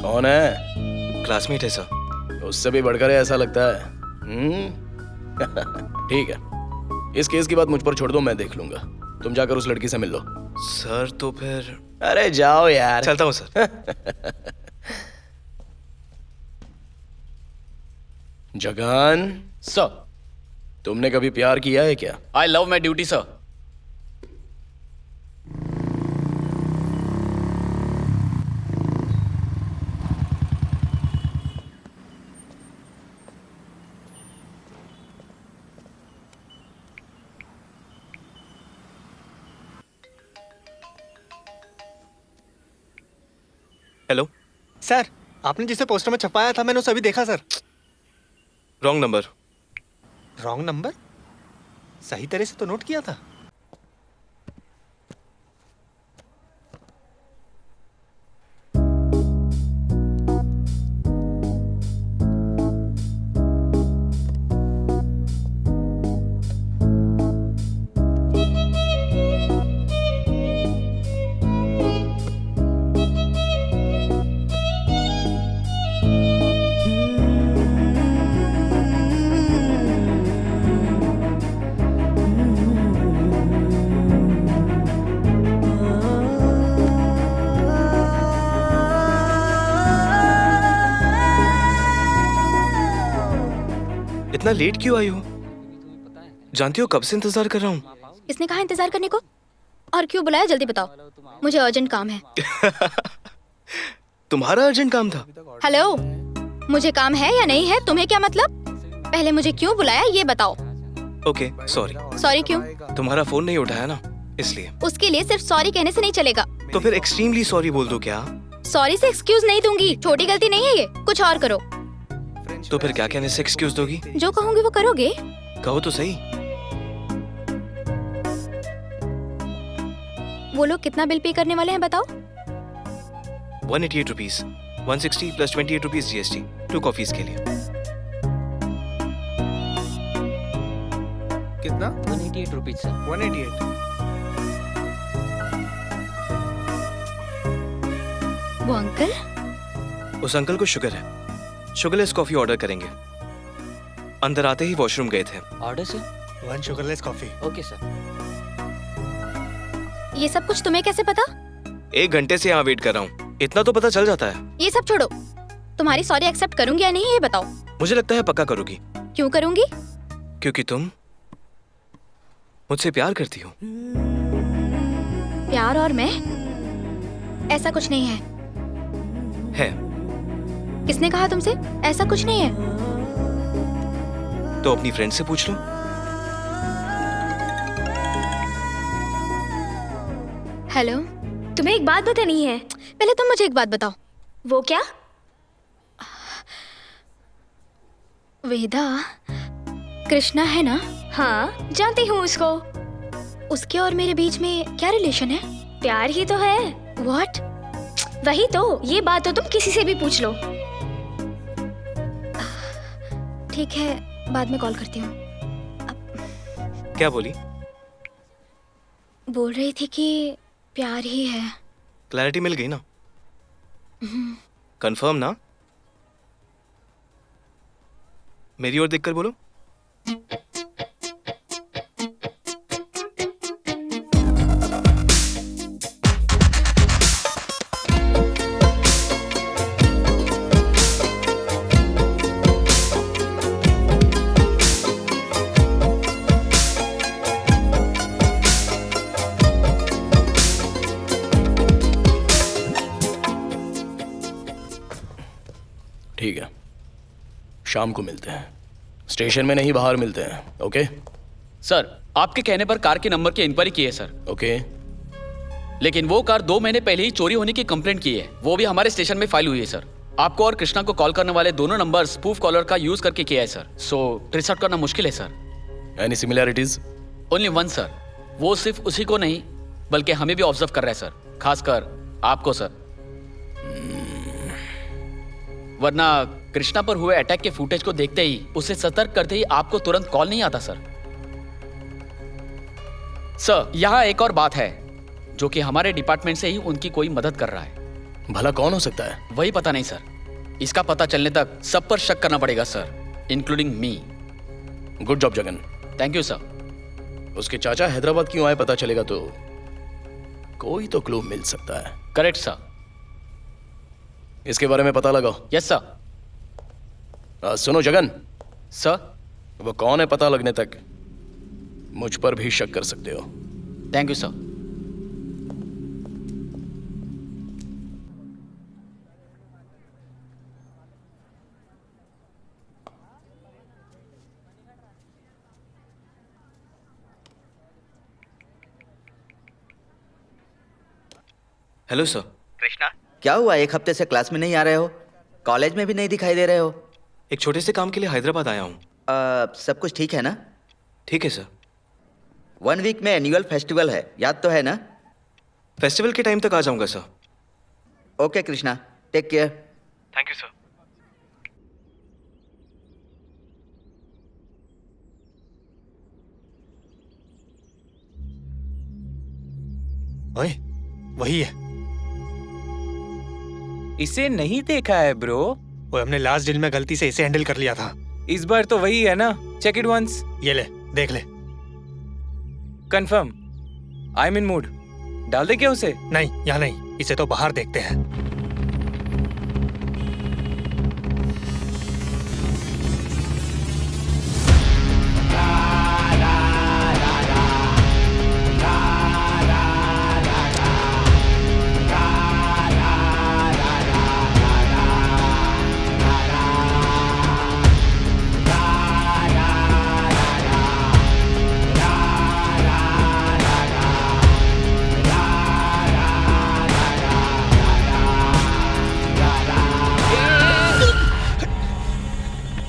कौन है? क्लासमेट है सर। उससे भी बढ़कर है ऐसा लगता है। ठीक है, इस केस की बात मुझ पर छोड़ दो, मैं देख लूंगा। तुम जाकर उस लड़की से मिल लो। सर तो फिर। अरे जाओ यार। चलता हूँ सर। जगन, सर, तुमने कभी प्यार किया है क्या? I love my duty sir. Hello sir, आपने जिसे पोस्टर में छपाया था मैंने उसे अभी देखा sir. Wrong number. Wrong number? सही तरह से तो नोट किया था। इतना लेट क्यों आई हो? जानती हो कब से इंतजार कर रहा हूँ। इसने कहा इंतजार करने को? और क्यों बुलाया, जल्दी बताओ, मुझे अर्जेंट काम है। तुम्हारा अर्जेंट काम था? हेलो, मुझे काम है या नहीं है, तुम्हें क्या मतलब? पहले मुझे क्यों बुलाया ये बताओ। Okay, sorry. सॉरी क्यों? तुम्हारा फोन नहीं उठाया ना, इसलिए। उसके लिए सिर्फ सॉरी कहने से नहीं चलेगा। तो फिर एक्सट्रीमली सॉरी बोल दो क्या? सॉरी से एक्सक्यूज नहीं दूंगी, छोटी गलती नहीं है ये, कुछ और करो। तो फिर क्या कहने से एक्सक्यूज दोगी? जो कहूंगी वो करोगे? कहो तो सही। वो लोग कितना बिल पे करने वाले हैं बताओ। 188 rupees, 160 plus 28 rupees GST, 2 coffees के लिए। कितना? 188 रुपीज सर। 188। वो अंकल? उस अंकल को शुगर है, शुगरलेस कॉफी ऑर्डर करेंगे। अंदर आते ही वॉशरूम गए थे। Order sir? 1 sugarless coffee. Okay sir. ये सब कुछ तुम्हें कैसे पता? 1 घंटे से यहाँ वेट कर रहा हूँ, इतना तो पता चल जाता है। ये सब छोड़ो, तुम्हारी सॉरी एक्सेप्ट करूंगी या नहीं ये बताओ। मुझे लगता है पक्का करोगी। क्यों करूंगी? क्योंकि तुम मुझसे प्यार करती हो। प्यार और मैं? ऐसा कुछ नहीं है। है किसने कहा तुमसे? ऐसा कुछ नहीं है। तो अपनी फ्रेंड से पूछ लो। हेलो, तुम्हें एक बात बतानी है। पहले तुम मुझे एक बात बताओ। वो क्या? वेदा, कृष्णा है ना? हाँ, जानती हूँ उसको। उसके और मेरे बीच में क्या रिलेशन है? प्यार ही तो है। व्हाट? वही तो, ये बात तो तुम किसी से भी पूछ लो। ठीक है, बाद में कॉल करती हूँ। क्या बोली? बोल रही थी कि प्यार ही है। क्लैरिटी मिल गई ना? कंफर्म ना? मेरी ओर देखकर बोलो। ठीक है, शाम को मिलते हैं। स्टेशन में नहीं, बाहर मिलते हैं। ओके? सर, आपके कहने पर कार के नंबर की इंक्वायरी की है सर। ओके। लेकिन वो कार 2 महीने पहले ही चोरी होने की कंप्लेंट की है। वो भी हमारे स्टेशन में फाइल हुई है सर। आपको और कृष्णा को कॉल करने वाले दोनों नंबर स्पूफ कॉलर का यूज करके किया है सर। सो ट्रेस आउट करना मुश्किल है sir. Any similarities? Only one sir. वो सिर्फ उसी को नहीं बल्कि हमें भी ऑब्जर्व कर रहा है सर, खासकर आपको सर। वरना कृष्णा पर हुए अटैक के फुटेज को देखते ही, उसे सतर्क करते ही आपको तुरंत कॉल नहीं आता सर। सर, यहाँ एक और बात है जो कि हमारे डिपार्टमेंट से ही उनकी कोई मदद कर रहा है। भला कौन हो सकता है? वही पता नहीं सर। इसका पता चलने तक सब पर शक करना पड़ेगा sir, including me. Good job Jagan. Thank you sir. उसके चाचा हैदराबाद क्यों आए पता चलेगा तो कोई तो क्लू मिल सकता है। Correct sir. इसके बारे में पता लगाओ। Yes sir. सुनो जगन, सर। वो कौन है पता लगने तक मुझ पर भी शक कर सकते हो। Thank you sir. Hello sir. Krishna, क्या हुआ? एक हफ्ते से क्लास में नहीं आ रहे हो, कॉलेज में भी नहीं दिखाई दे रहे हो। एक छोटे से काम के लिए हैदराबाद आया हूँ। सब कुछ ठीक है ना? ठीक है सर। 1 वीक में एनुअल फेस्टिवल है, याद तो है ना? फेस्टिवल के टाइम तक आ जाऊंगा sir. Okay Krishna, take care. Thank you sir. ओए, वही है। इसे नहीं देखा है ब्रो। वो हमने लास्ट डील में गलती से इसे हैंडल कर लिया था। इस बार तो वही है ना? Check it once. ये ले, देख ले। Confirm. I am in mood. डाल दे क्या उसे? नहीं, यहाँ नहीं, इसे तो बाहर देखते हैं।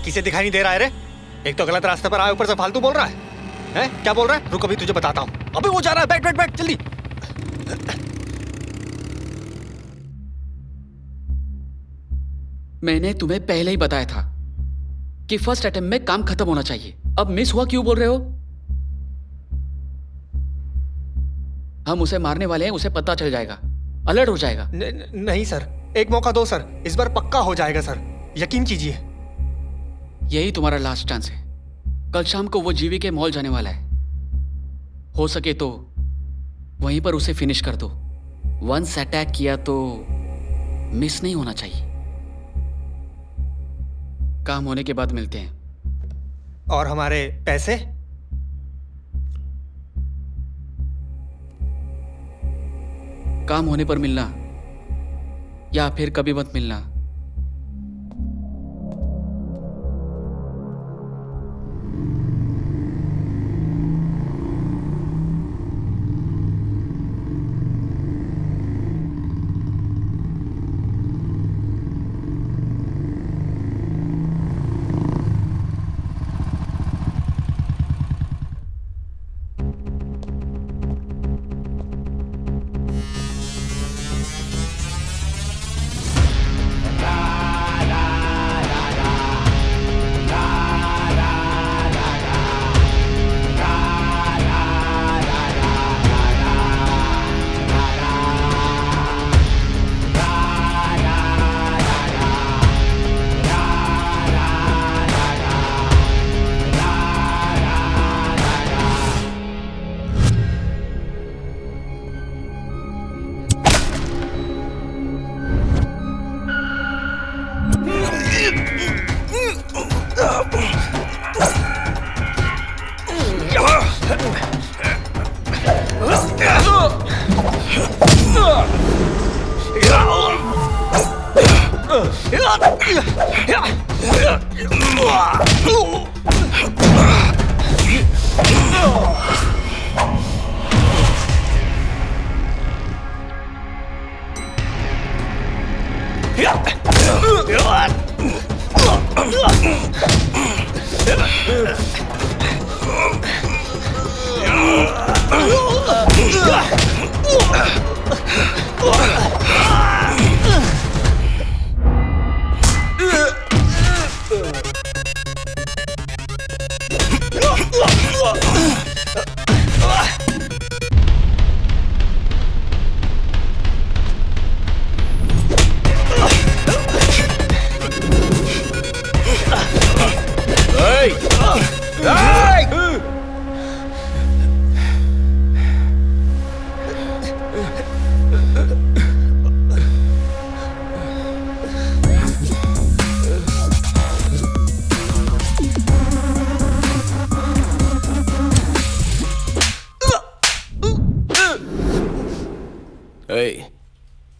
किसे दिखाई नहीं दे रहा है रे? एक तो गलत रास्ते पर आया, ऊपर से फालतू बोल रहा है। हैं? क्या बोल रहा है? रुक, अभी तुझे बताता हूँ। अबे वो जा रहा है, बैठ बैठ बैठ जल्दी। मैंने तुम्हें पहले ही बताया था कि फर्स्ट अटेम्प्ट में काम खत्म होना चाहिए। अब मिस हुआ क्यों बोल रहे हो? हम उसे मारने वाले हैं, उसे पता चल जाएगा, अलर्ट हो जाएगा। नहीं सर, एक मौका दो सर, इस बार पक्का हो जाएगा सर, यकीन कीजिए। यही तुम्हारा लास्ट चांस है। कल शाम को वो जीवी के मॉल जाने वाला है। हो सके तो वहीं पर उसे फिनिश कर दो। वंस अटैक किया तो मिस नहीं होना चाहिए। काम होने के बाद मिलते हैं। और हमारे पैसे? काम होने पर मिलना या फिर कभी मत मिलना।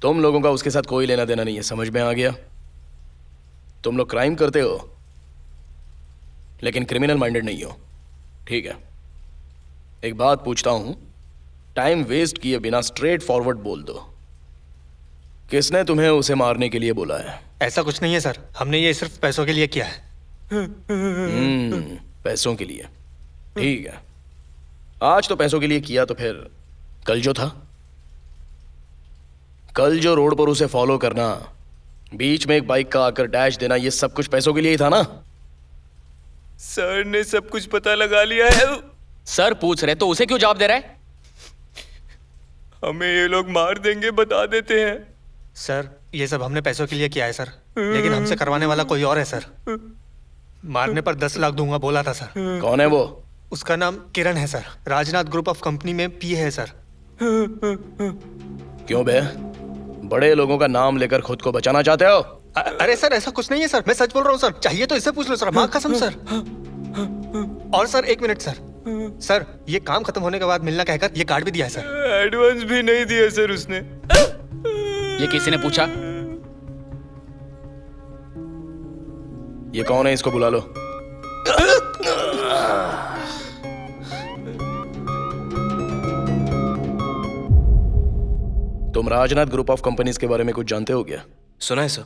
तुम लोगों का उसके साथ कोई लेना देना नहीं है, समझ में आ गया? तुम लोग क्राइम करते हो लेकिन क्रिमिनल माइंडेड नहीं हो, ठीक है? एक बात पूछता हूं, टाइम वेस्ट किए बिना स्ट्रेट फॉरवर्ड बोल दो, किसने तुम्हें उसे मारने के लिए बोला है? ऐसा कुछ नहीं है सर, हमने ये सिर्फ पैसों के लिए किया है। पैसों के लिए, ठीक है। आज तो पैसों के लिए किया, तो फिर कल जो था, कल जो रोड पर उसे फॉलो करना, बीच में एक बाइक का आकर डैश देना, ये सब कुछ पैसों के लिए ही था ना? सर ने सब कुछ पता लगा लिया है। सर पूछ रहे तो उसे क्यों जवाब दे रहा है? हमें ये लोग मार देंगे, बता देते हैं। सर ये सब हमने पैसों के लिए किया है सर, लेकिन हमसे करवाने वाला कोई और है सर। मारने पर 10 लाख दूंगा बोला था सर। कौन है वो? उसका नाम किरण है sir, Rajnath group of company में पीए है सर। क्यों बे, बड़े लोगों का नाम लेकर खुद को बचाना चाहते हो? अरे सर ऐसा कुछ नहीं है सर, मैं सच बोल रहा हूँ सर, चाहिए तो इससे पूछ लो सर, माँ कसम सर। और सर 1 मिनट सर, सर ये काम खत्म होने के बाद मिलना कहकर ये कार्ड भी दिया है सर। एडवांस भी नहीं दिया सर उसने। ये किसी ने पूछा? ये कौन है, इसको बुला लो। तुम राजनाथ ग्रुप ऑफ कंपनीज के बारे में कुछ जानते हो क्या? सुना है सर,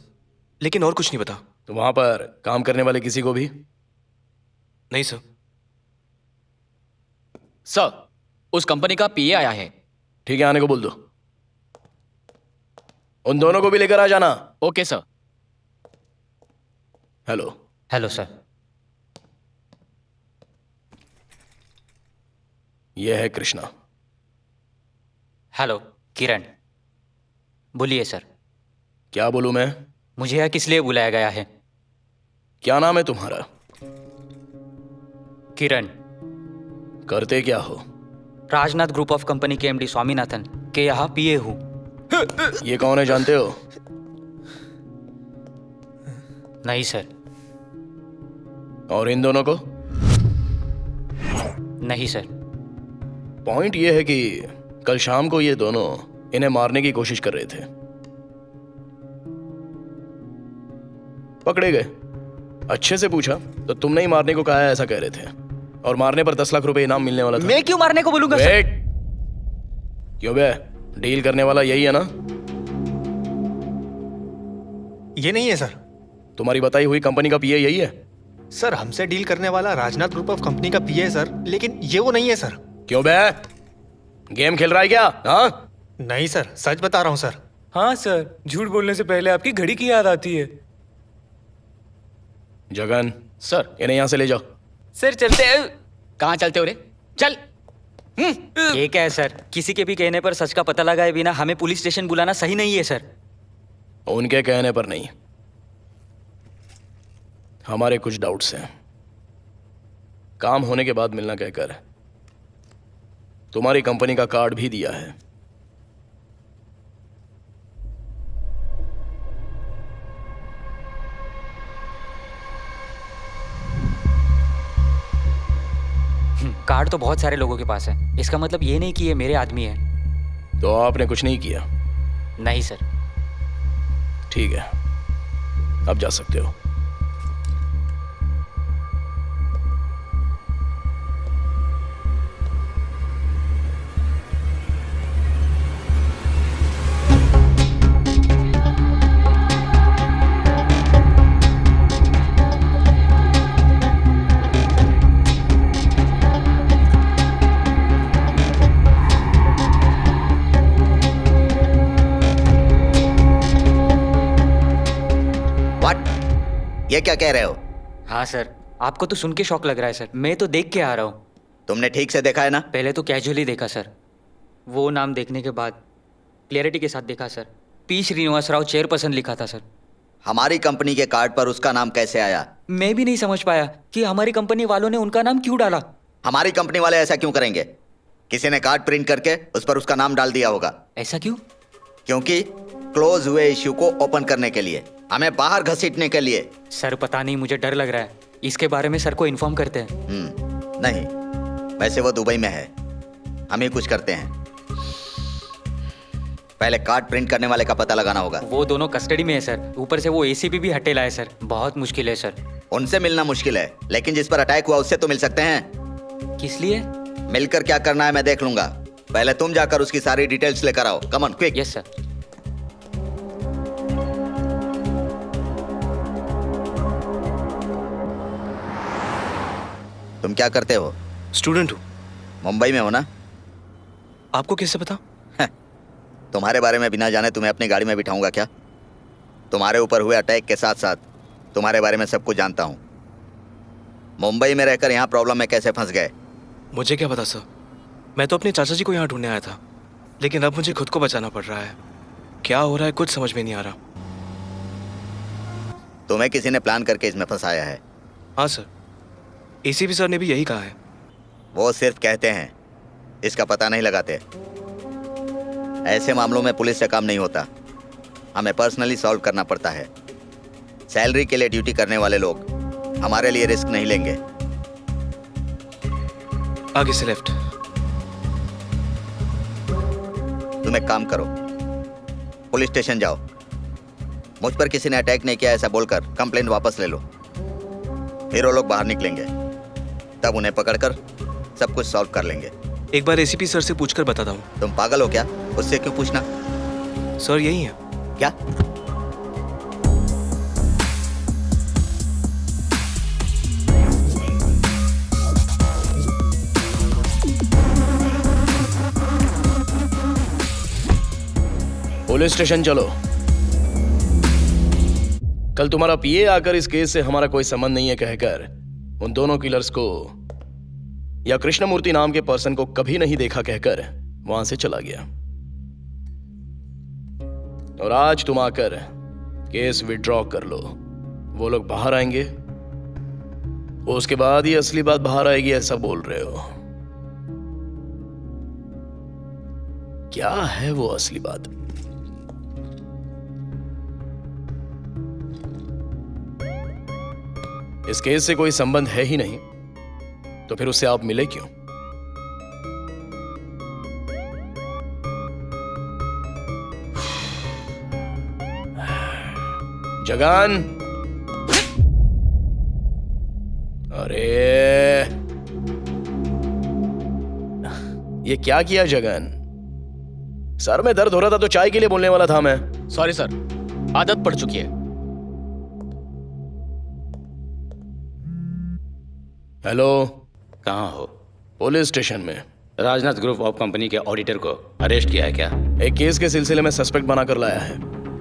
लेकिन और कुछ नहीं पता। तो वहां पर काम करने वाले किसी को भी? नहीं सर। सर उस कंपनी का पीए आया है। ठीक है, आने को बोल दो। उन दोनों को भी लेकर आ जाना। Okay sir. Hello. Hello sir. यह है कृष्णा। हेलो किरण। बोलिए सर। क्या बोलूं मैं? मुझे यहाँ किस लिए बुलाया गया है? क्या नाम है तुम्हारा? किरण। करते क्या हो? राजनाथ ग्रुप ऑफ कंपनी के एमडी स्वामीनाथन के यहाँ पीए हूँ। ये कौन है, जानते हो? नहीं सर। और इन दोनों को? नहीं सर। पॉइंट ये है कि कल शाम को ये दोनों इन्हें मारने की कोशिश कर रहे थे, पकड़े गए। अच्छे से पूछा तो तुमने ही मारने को कहा है ऐसा कह रहे थे, और मारने पर 10 लाख रुपए इनाम मिलने वाला था। मैं क्यों मारने को बोलूंगा सर? वेट, क्यों बे? डील करने वाला यही है ना? ये नहीं है सर। तुम्हारी बताई हुई कंपनी का पीए यही है? सर हमसे डील करने वाला राजनाथ ग्रुप ऑफ कंपनी का पीए है सर, लेकिन ये वो नहीं है सर। क्यों बे? गेम खेल रहा है क्या? हाँ? नहीं सर, सच बता रहा हूँ सर। हाँ सर, झूठ बोलने से पहले आपकी घड़ी की याद आती है। जगन, सर इन्हें यहाँ से ले जाओ। सर चलते हैं। कहाँ चलते हो रे? चल। ये क्या है सर? किसी के भी कहने पर सच का पता लगाए बिना हमें पुलिस स्टेशन बुलाना सही नहीं है सर। उनके कहने पर नहीं, हमारे कुछ डाउट्स हैं। काम होने के बाद मिलना कहकर तुम्हारी कंपनी का कार्ड भी दिया है। कार्ड तो बहुत सारे लोगों के पास है, इसका मतलब ये नहीं कि ये मेरे आदमी है। तो आपने कुछ नहीं किया? नहीं सर। ठीक है, अब जा सकते हो। ये क्या कह रहे हो? हाँ सर, आपको तो सुन के शौक लग रहा है सर, मैं तो देख के आ रहा हूँ। तुमने ठीक से देखा है ना? पहले तो कैजुअली देखा सर, वो नाम देखने के बाद क्लियरिटी के साथ देखा sir. P Srinivas Rao chairperson लिखा था सर। हमारी कंपनी के कार्ड पर उसका नाम कैसे आया? मैं भी नहीं समझ पाया कि हमारी कंपनी वालों ने उनका नाम क्यों डाला। हमारी कंपनी वाले ऐसा क्यों करेंगे? किसी ने कार्ड प्रिंट करके उस पर उसका नाम डाल दिया होगा। ऐसा क्यों? क्योंकि क्लोज हुए इश्यू को ओपन करने के लिए, हमें बाहर घसीटने के लिए। सर पता नहीं, मुझे डर लग रहा है। इसके बारे में सर को इन्फॉर्म करते हैं। नहीं, वैसे वो दुबई में है, हम ही कुछ करते हैं। पहले कार्ड प्रिंट करने वाले का पता लगाना होगा। वो दोनों कस्टडी में है सर, ऊपर से वो एसीपी भी हटेला है सर। बहुत मुश्किल है सर। उनसे मिलना मुश्किल है, लेकिन जिस पर अटैक हुआ उससे तो मिल सकते हैं। किस लिए? मिलकर क्या करना है मैं देख लूंगा। पहले तुम जाकर उसकी सारी डिटेल्स लेकर आओ। Come on, quick. Yes sir. तुम क्या करते हो? स्टूडेंट हूँ। मुंबई में हो ना? आपको कैसे पता? तुम्हारे बारे में बिना जाने तुम्हें अपनी गाड़ी में बिठाऊंगा क्या? तुम्हारे ऊपर हुए अटैक के साथ साथ तुम्हारे बारे में सब कुछ जानता हूँ। मुंबई में रहकर यहाँ प्रॉब्लम में कैसे फंस गए? मुझे क्या पता सर, मैं तो अपने चाचा जी को यहाँ ढूंढने आया था, लेकिन अब मुझे खुद को बचाना पड़ रहा है। क्या हो रहा है कुछ समझ में नहीं आ रहा। तुम्हें किसी ने प्लान करके इसमें फंसाया है? हाँ सर, एसीपी सर ने भी यही कहा है। वो सिर्फ कहते हैं, इसका पता नहीं लगाते। ऐसे मामलों में पुलिस से काम नहीं होता, हमें पर्सनली सॉल्व करना पड़ता है। सैलरी के लिए ड्यूटी करने वाले लोग हमारे लिए रिस्क नहीं लेंगे। आगे से लेफ्ट। तुम एक काम करो, पुलिस स्टेशन जाओ, मुझ पर किसी ने अटैक नहीं किया ऐसा बोलकर कंप्लेंट वापस ले लो। फिर वो लोग बाहर निकलेंगे, तब उन्हें पकड़कर सब कुछ सॉल्व कर लेंगे। एक बार एसीपी सर से पूछकर बताता हूँ। तुम पागल हो क्या? उससे क्यों पूछना? सर यही है। क्या? पुलिस स्टेशन चलो। कल तुम्हारा पीए आकर इस केस से हमारा कोई संबंध नहीं है कहकर उन दोनों किलर्स को या कृष्णमूर्ति नाम के पर्सन को कभी नहीं देखा कहकर वहां से चला गया। और आज तुम आकर केस विड्रॉ कर लो। वो लोग बाहर आएंगे, उसके बाद ही असली बात बाहर आएगी ऐसा बोल रहे हो। क्या है वो असली बात? इस केस से कोई संबंध है ही नहीं, तो फिर उससे आप मिले क्यों? जगन, अरे ये क्या किया जगन? सर में दर्द हो रहा था तो चाय के लिए बोलने वाला था मैं। सॉरी सर, आदत पड़ चुकी है। हेलो, कहाँ हो? पुलिस स्टेशन में। राजनाथ ग्रुप ऑफ कंपनी के ऑडिटर को अरेस्ट किया है क्या? एक केस के सिलसिले में सस्पेक्ट बनाकर लाया है।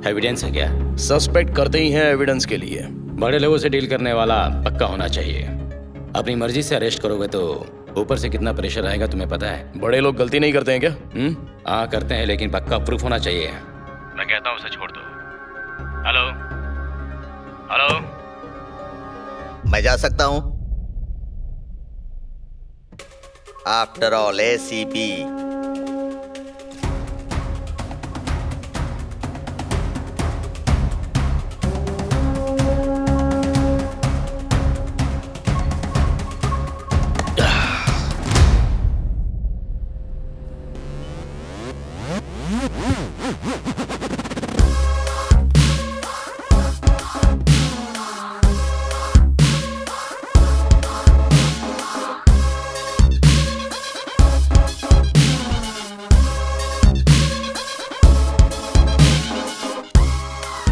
एविडेंस है क्या? सस्पेक्ट करते ही हैं एविडेंस के लिए। बड़े लोगों से डील करने वाला पक्का होना चाहिए। अपनी मर्जी से अरेस्ट करोगे तो ऊपर से कितना प्रेशर आएगा तुम्हें पता है? बड़े लोग गलती नहीं करते हैं क्या? हाँ करते हैं, लेकिन पक्का प्रूफ होना चाहिए। मैं कहता हूँ उसे छोड़ दो। हेलो हेलो, मैं जा सकता हूं? After all ACP.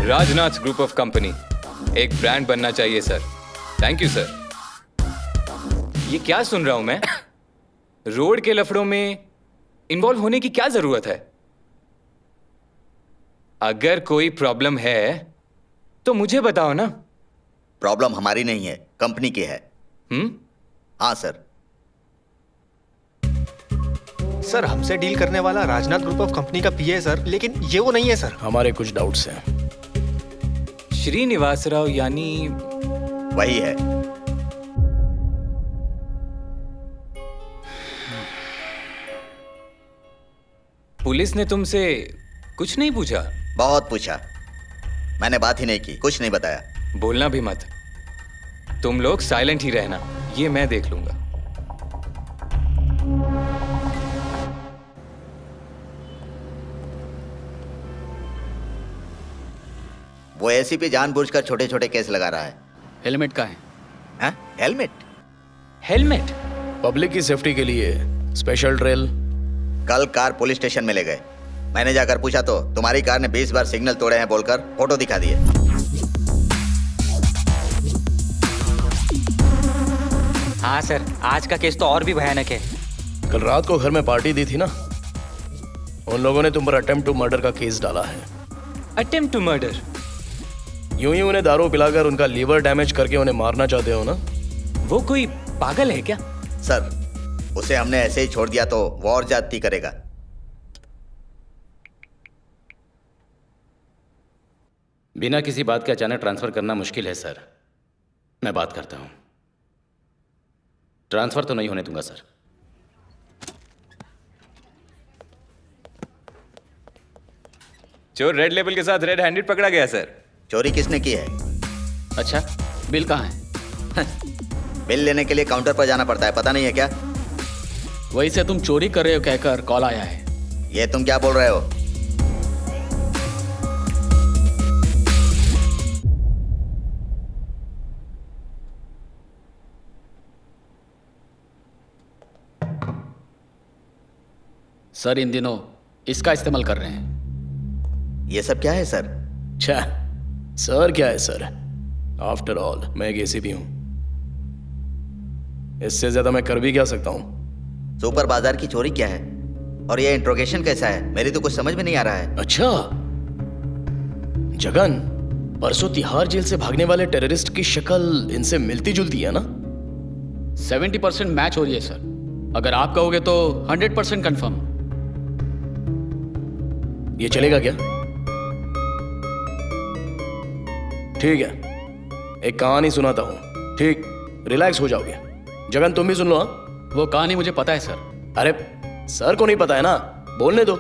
Rajnath group of company एक ब्रांड बनना चाहिए सर। Thank you sir. ये क्या सुन रहा हूं मैं? रोड के लफड़ों में इन्वॉल्व होने की क्या जरूरत है? अगर कोई प्रॉब्लम है तो मुझे बताओ ना। प्रॉब्लम हमारी नहीं है, कंपनी की है। हाँ सर। सर हमसे डील करने वाला राजनाथ ग्रुप ऑफ कंपनी का पीए है सर, लेकिन ये वो नहीं है सर। हमारे कुछ डाउट्स हैं। श्रीनिवास राव यानी वही है। पुलिस ने तुमसे कुछ नहीं पूछा? बहुत पूछा, मैंने बात ही नहीं की, कुछ नहीं बताया। बोलना भी मत, तुम लोग साइलेंट ही रहना, ये मैं देख लूंगा। वो एसीपी जानबूझकर छोटे छोटे केस लगा रहा है। हेलमेट का है? हाँ? हेलमेट? हेलमेट पब्लिक की सेफ्टी के लिए स्पेशल ड्रिल। कल कार पुलिस स्टेशन में ले गए, मैंने जाकर पूछा तो तुम्हारी कार ने 20 बार सिग्नल तोड़े हैं बोलकर फोटो दिखा दिए। हाँ सर, आज का केस तो और भी भयानक है। कल रात को घर में पार्टी दी थी ना, उन लोगों ने तुम पर अटेम्प्ट टू मर्डर का केस डाला है। Attempt to murder? यूं ही उन्हें दारू पिलाकर उनका लीवर डैमेज करके उन्हें मारना चाहते हो ना? वो कोई पागल है क्या? सर, उसे हमने ऐसे ही छोड़ दिया तो वो और ज्यादती करेगा। बिना किसी बात के अचानक ट्रांसफर करना मुश्किल है सर। मैं बात करता हूं। ट्रांसफर तो नहीं होने दूंगा सर। चोर रेड लेबल के साथ रेड हैंडेड पकड़ा गया सर। चोरी किसने की है? अच्छा, बिल कहाँ है? बिल लेने के लिए काउंटर पर जाना पड़ता है, पता नहीं है क्या? वही से तुम चोरी कर रहे हो कहकर कॉल आया है। ये तुम क्या बोल रहे हो? सर इन दिनों इसका इस्तेमाल कर रहे हैं। ये सब क्या है सर? छा, सर क्या है सर? आफ्टर ऑल मैं एक एसीपी हूं, इससे ज्यादा मैं कर भी क्या सकता हूं? सुपर बाजार की चोरी क्या है और ये इंट्रोगेशन कैसा है? मेरी तो कुछ समझ में नहीं आ रहा है। अच्छा जगन, परसों तिहाड़ जेल से भागने वाले टेररिस्ट की शक्ल इनसे मिलती जुलती है ना? 70% मैच हो रही है सर। अगर आप कहोगे तो 100% कंफर्म। ये चलेगा क्या? ठीक है, एक कहानी सुनाता हूं, ठीक? रिलैक्स हो जाओगे। जगन तुम भी सुन लो। हाँ, वो कहानी मुझे पता है सर। अरे सर को नहीं पता है ना, बोलने दो।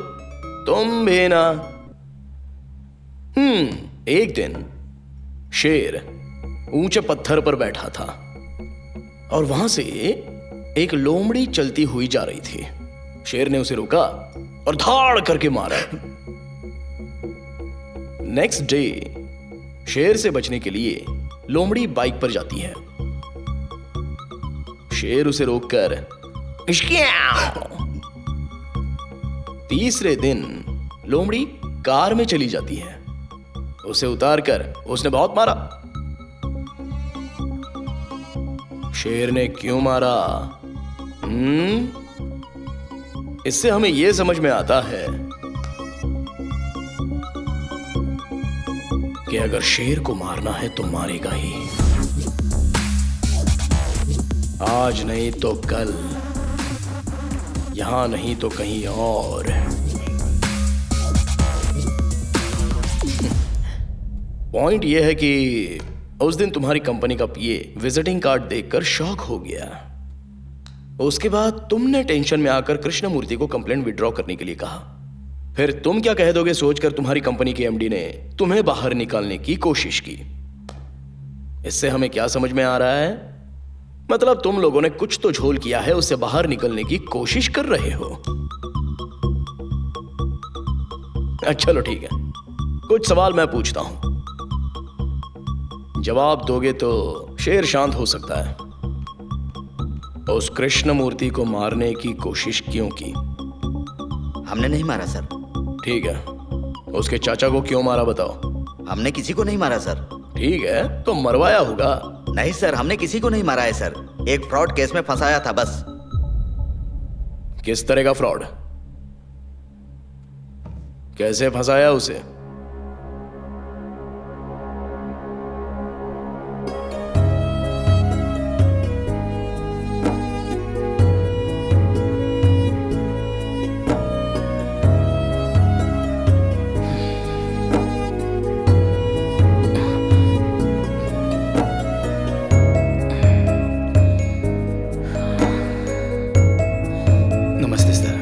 तुम भी ना। एक दिन शेर ऊंचे पत्थर पर बैठा था और वहां से एक लोमड़ी चलती हुई जा रही थी। शेर ने उसे रोका और धाड़ करके मारा। नेक्स्ट डे शेर से बचने के लिए लोमड़ी बाइक पर जाती है। शेर उसे रोककर तीसरे दिन लोमड़ी कार में चली जाती है। उसे उतारकर उसने बहुत मारा। शेर ने क्यों मारा? इससे हमें यह समझ में आता है कि अगर शेर को मारना है तो मारेगा ही, आज नहीं तो कल, यहां नहीं तो कहीं और। पॉइंट यह है कि उस दिन तुम्हारी कंपनी का पीए विजिटिंग कार्ड देखकर शॉक हो गया। उसके बाद तुमने टेंशन में आकर कृष्णमूर्ति को कंप्लेंट विड्रॉ करने के लिए कहा। फिर तुम क्या कह दोगे सोचकर तुम्हारी कंपनी के एमडी ने तुम्हें बाहर निकालने की कोशिश की। इससे हमें क्या समझ में आ रहा है? मतलब तुम लोगों ने कुछ तो झोल किया है, उससे बाहर निकलने की कोशिश कर रहे हो। चलो ठीक है, कुछ सवाल मैं पूछता हूं, जवाब दोगे तो शेर शांत हो सकता है। उस कृष्णमूर्ति को मारने की कोशिश क्यों की? हमने नहीं मारा सर। ठीक है, उसके चाचा को क्यों मारा बताओ? हमने किसी को नहीं मारा सर। ठीक है, तो मरवाया होगा। नहीं सर, हमने किसी को नहीं मारा है सर, एक फ्रॉड केस में फंसाया था बस। किस तरह का फ्रॉड? कैसे फंसाया उसे? नमस्ते सर।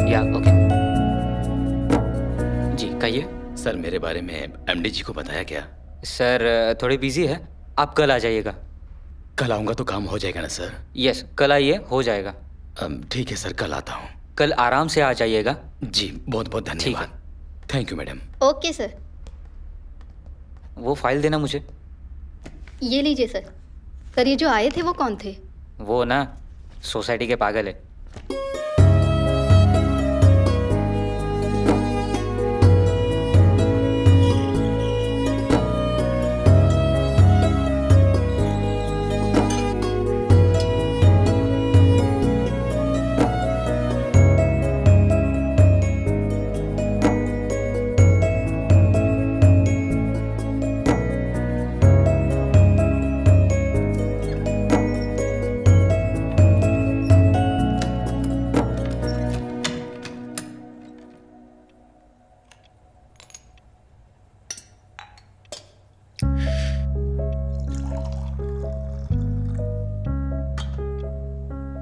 या ओके जी, कहिए। सर मेरे बारे में एमडी जी को बताया क्या? सर थोड़े बिजी है, आप कल आ जाइएगा। कल आऊंगा तो काम हो जाएगा ना सर? यस, कल आइए, हो जाएगा। ठीक है सर, कल आता हूँ। कल आराम से आ जाइएगा। जी बहुत बहुत धन्यवाद। Thank you madam. Okay sir. वो फाइल देना मुझे। ये लीजिए सर। सर ये जो आए थे वो कौन थे? वो ना सोसाइटी के पागल है।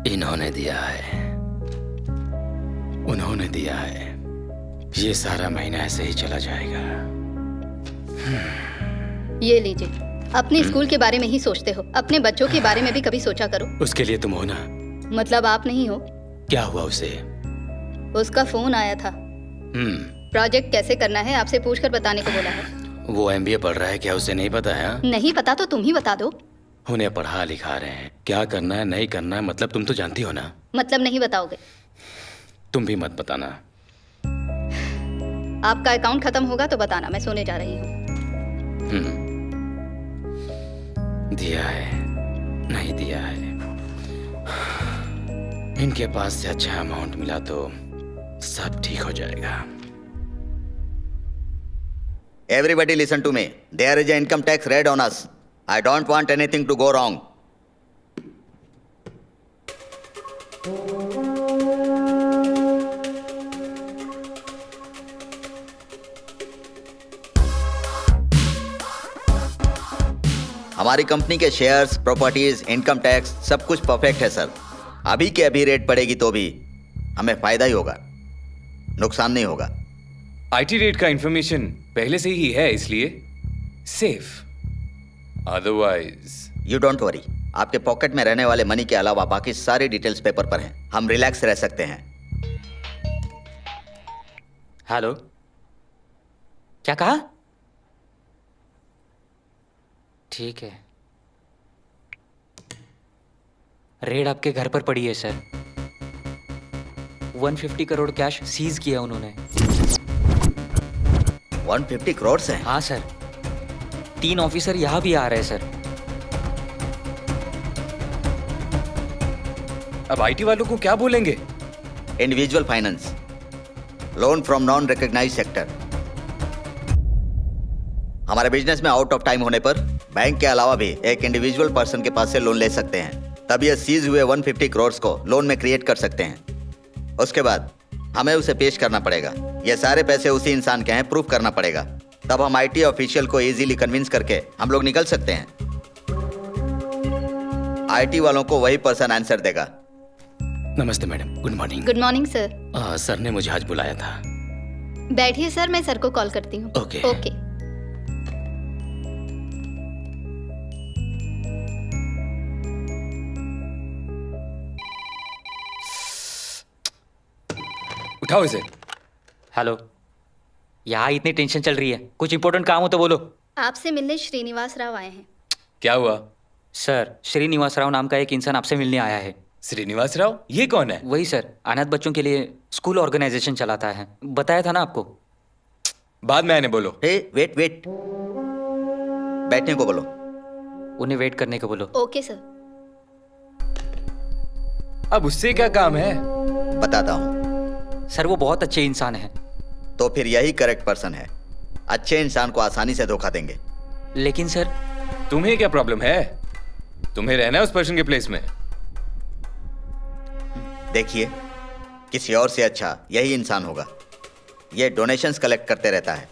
इन्होंने दिया है, उन्होंने दिया है। ये सारा महीना ऐसे ही चला जाएगा। ये लीजिए। अपने स्कूल के बारे में ही सोचते हो, अपने बच्चों के बारे में भी कभी सोचा करो। उसके लिए तुम हो ना। मतलब आप नहीं हो? क्या हुआ उसे? उसका फोन आया था। प्रोजेक्ट कैसे करना है आपसे पूछकर बताने को बोला है। वो एमबीए पढ़ रहा है क्या? उसे नहीं पता है? नहीं पता तो तुम ही बता दो। उन्हें पढ़ा लिखा रहे हैं, क्या करना है नहीं करना है मतलब तुम तो जानती हो ना। मतलब नहीं बताओगे? तुम भी मत बताना। आपका अकाउंट खत्म होगा तो बताना, मैं सोने जा रही हूँ। दिया है नहीं दिया है, इनके पास से अच्छा अमाउंट मिला तो सब ठीक हो जाएगा। Everybody listen to me. There is an income tax raid on us. I don't want anything to go wrong. हमारी कंपनी के शेयर्स, प्रॉपर्टीज, इनकम टैक्स सब कुछ परफेक्ट है सर। अभी के अभी रेट पड़ेगी तो भी हमें फायदा ही होगा, नुकसान नहीं होगा। आईटी रेट का इंफॉर्मेशन पहले से ही है, इसलिए safe. Otherwise you don't worry, आपके पॉकेट में रहने वाले मनी के अलावा बाकी सारी डिटेल्स पेपर पर हैं। हम रिलैक्स रह सकते हैं। हेलो, क्या कहा? ठीक है, रेड आपके घर पर पड़ी है सर। 150 करोड़ कैश सीज किया उन्होंने। 150 करोड़ से? हाँ सर, 3 ऑफिसर यहाँ भी आ रहे हैं सर। अब आईटी वालों को क्या बोलेंगे? Individual finance, loan from non recognised sector. हमारे बिजनेस में आउट ऑफ टाइम होने पर बैंक के अलावा भी एक इंडिविजुअल पर्सन के पास से लोन ले सकते हैं। तब ये सीज हुए 150 करोड़ को लोन में क्रिएट कर सकते हैं। उसके बाद हमें उसे पेश करना पड़ेगा। ये सारे पैसे उसी इंसान के हैं, प्रूफ करना पड़ेगा। तब हम आईटी ऑफिशियल को इजीली कन्विंस करके हम लोग निकल सकते हैं। आईटी वालों को वही पर्सन आंसर देगा। नमस्ते madam, good morning. Good morning sir. Sir ने मुझे आज बुलाया था। बैठिए सर, मैं सर को कॉल करती हूँ। ओके। ओके। उठाओ इसे। हेलो, यहाँ इतनी टेंशन चल रही है, कुछ इंपॉर्टेंट काम हो तो बोलो। आपसे मिलने श्रीनिवास राव आए हैं। क्या हुआ? सर, श्रीनिवास राव नाम का एक इंसान आपसे मिलने आया है। श्रीनिवास राव? ये कौन है? वही सर, अनाथ बच्चों के लिए स्कूल ऑर्गेनाइजेशन चलाता है। बताया था ना आपको। बाद में आने बोलो। हे वेट, बैठने को बोलो। उन्हें वेट करने को बोलो। Okay sir. अब उससे क्या काम है? बताता हूँ। सर, वो बहुत अच्छे इंसान हैं। तो फिर यही करेक्ट पर्सन है। अच्छे इंसान को आसानी से धोखा देंगे। लेकिन सर, तुम्हें क्या प्रॉब्लम है? तुम्हें रहना है उस पर्सन के प्लेस में। देखिए, किसी और से अच्छा यही इंसान होगा। ये डोनेशंस कलेक्ट करते रहता है।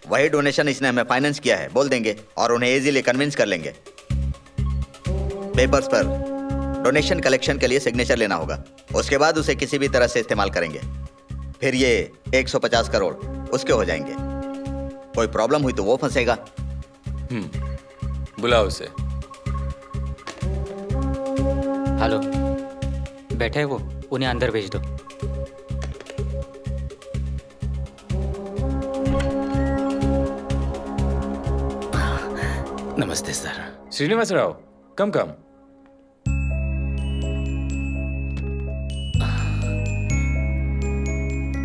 वही डोनेशन इसने हमें फाइनेंस किया है बोल देंगे और उन्हें इजीली कन्विंस कर लेंगे। पेपर्स पर डोनेशन कलेक्शन के लिए सिग्नेचर लेना होगा। उसके बाद उसे किसी भी तरह से इस्तेमाल करेंगे। फिर ये 150 करोड़ उसके हो जाएंगे। कोई प्रॉब्लम हुई तो वो फंसेगा। बुलाओ उसे। हेलो, बैठे हैं वो, उन्हें अंदर भेज दो। नमस्ते सर। श्रीनिवास राव, कम।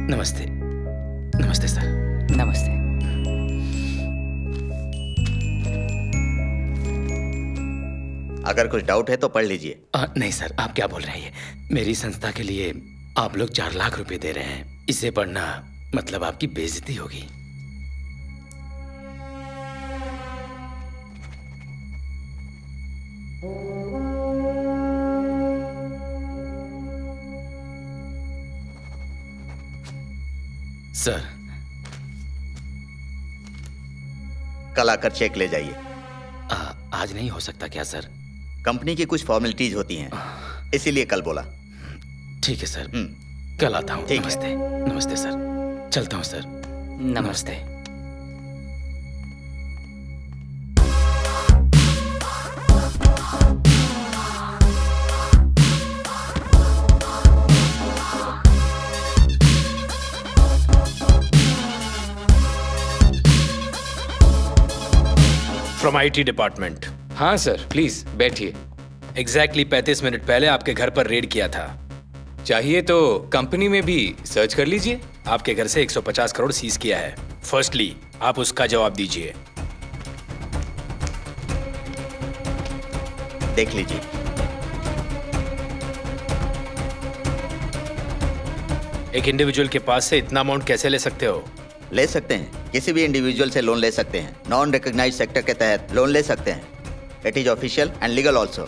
नमस्ते सर। नमस्ते। अगर कुछ डाउट है तो पढ़ लीजिए। नहीं सर, आप क्या बोल रहे हैं? मेरी संस्था के लिए आप लोग 4 लाख रुपए दे रहे हैं। इसे पढ़ना मतलब आपकी बेइज्जती होगी। सर, कल आकर चेक ले जाइए। आज नहीं हो सकता क्या सर? कंपनी की कुछ फॉर्मेलिटीज होती हैं, इसीलिए कल बोला। ठीक है सर, कल आता हूँ। ठीक नमस्ते। नमस्ते सर, चलता हूँ सर। नमस्ते। From IT department. हाँ सर, प्लीज बैठिए। एग्जैक्टली 35 मिनट पहले आपके घर पर रेड किया था। चाहिए तो कंपनी में भी सर्च कर लीजिए। आपके घर से 150 करोड़ सीज किया है। फर्स्टली आप उसका जवाब दीजिए। देख लीजिए। एक इंडिविजुअल के पास से इतना अमाउंट कैसे ले सकते हो? ले सकते हैं, किसी भी इंडिविजुअल से लोन ले सकते हैं। नॉन रिकॉग्नाइज्ड सेक्टर के तहत लोन ले सकते हैं। It is official and legal also.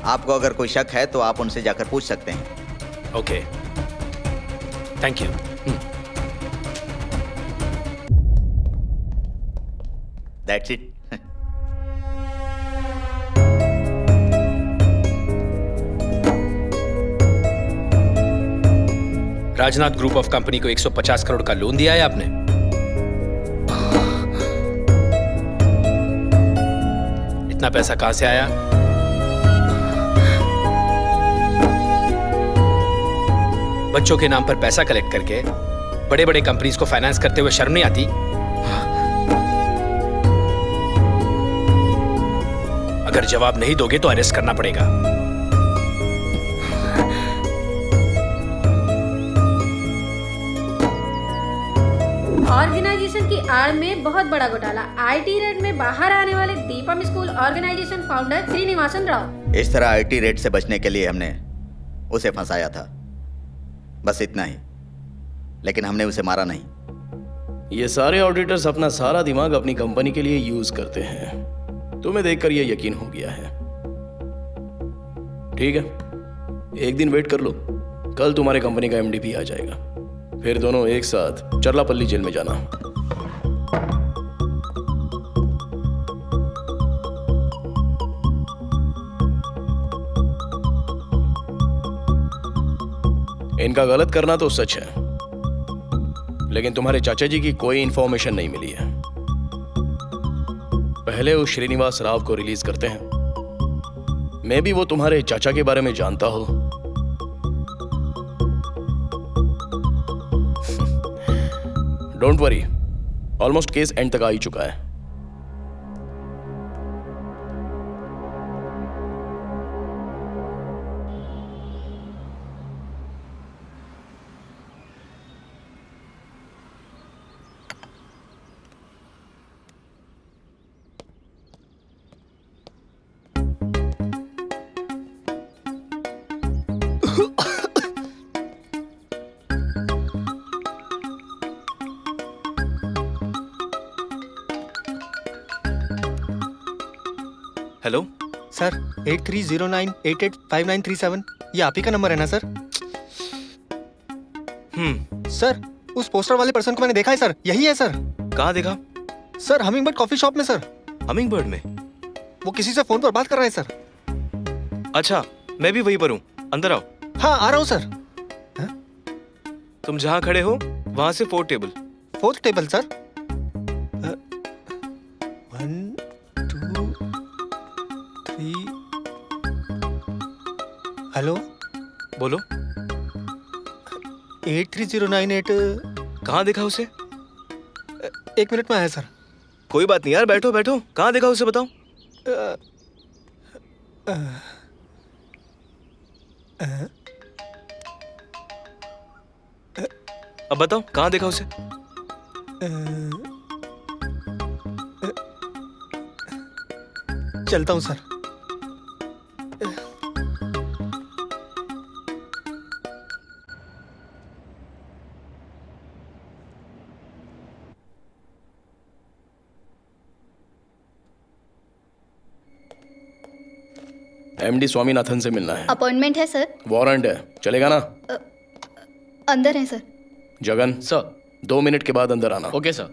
आपको अगर कोई शक है तो आप उनसे जाकर पूछ सकते हैं। Okay, thank you. That's it. Rajnath group of company को 150 करोड़ का लोन दिया है आपने? इतना पैसा कहां से आया? बच्चों के नाम पर पैसा कलेक्ट करके बड़े बड़े कंपनीज को फाइनेंस करते हुए शर्म नहीं आती? अगर जवाब नहीं दोगे तो अरेस्ट करना पड़ेगा। ऑर्गेनाइजेशन की आड़ में बहुत बड़ा घोटाला। आईटी रेड में बाहर आने वाले Deepam school organisation founder Srinivasan Rao. इस तरह आईटी रेड से बचने के लिए हमने उसे फंसाया था, बस इतना ही। लेकिन हमने उसे मारा नहीं। ये सारे ऑडिटर्स अपना सारा दिमाग अपनी कंपनी के लिए यूज करते हैं। तुम्हें देखकर ये यकीन हो गया है। ठीक है, एक दिन वेट कर लो, कल तुम्हारे कंपनी का एमडी भी आ जाएगा, फिर दोनों एक साथ चरलापल्ली जेल में जाना। इनका गलत करना तो सच है, लेकिन तुम्हारे चाचा जी की कोई इंफॉर्मेशन नहीं मिली है। पहले उस श्रीनिवास राव को रिलीज करते हैं। मे बी वो तुम्हारे चाचा के बारे में जानता हो। Don't worry, almost case and तक आ ही चुका है। हेलो सर, 8309885937 ये आप ही का नंबर है ना सर? सर, उस पोस्टर वाले पर्सन को मैंने देखा है सर, यही है सर। कहाँ देखा? सर, हमिंगबर्ड कॉफी शॉप में सर। हमिंगबर्ड में? वो किसी से फोन पर बात कर रहा है सर। अच्छा, मैं भी वहीं पर हूँ, अंदर आओ। हाँ, आ रहा हूँ सर। तुम जहाँ खड़े हो वहां से fourth table. Fourth table sir? 1 2 3। Hello, बोलो। 83098। कहाँ देखा उसे? 1 मिनट में आया सर। कोई बात नहीं यार, बैठो बैठो। कहाँ देखा उसे बताओ। अब बताओ कहाँ देखा उसे? चलता हूँ सर। एमडी स्वामीनाथन से मिलना है। अपॉइंटमेंट है सर। वारंट है, चलेगा ना? अंदर है सर। जगन सर, 2 मिनट के बाद अंदर आना। Okay sir.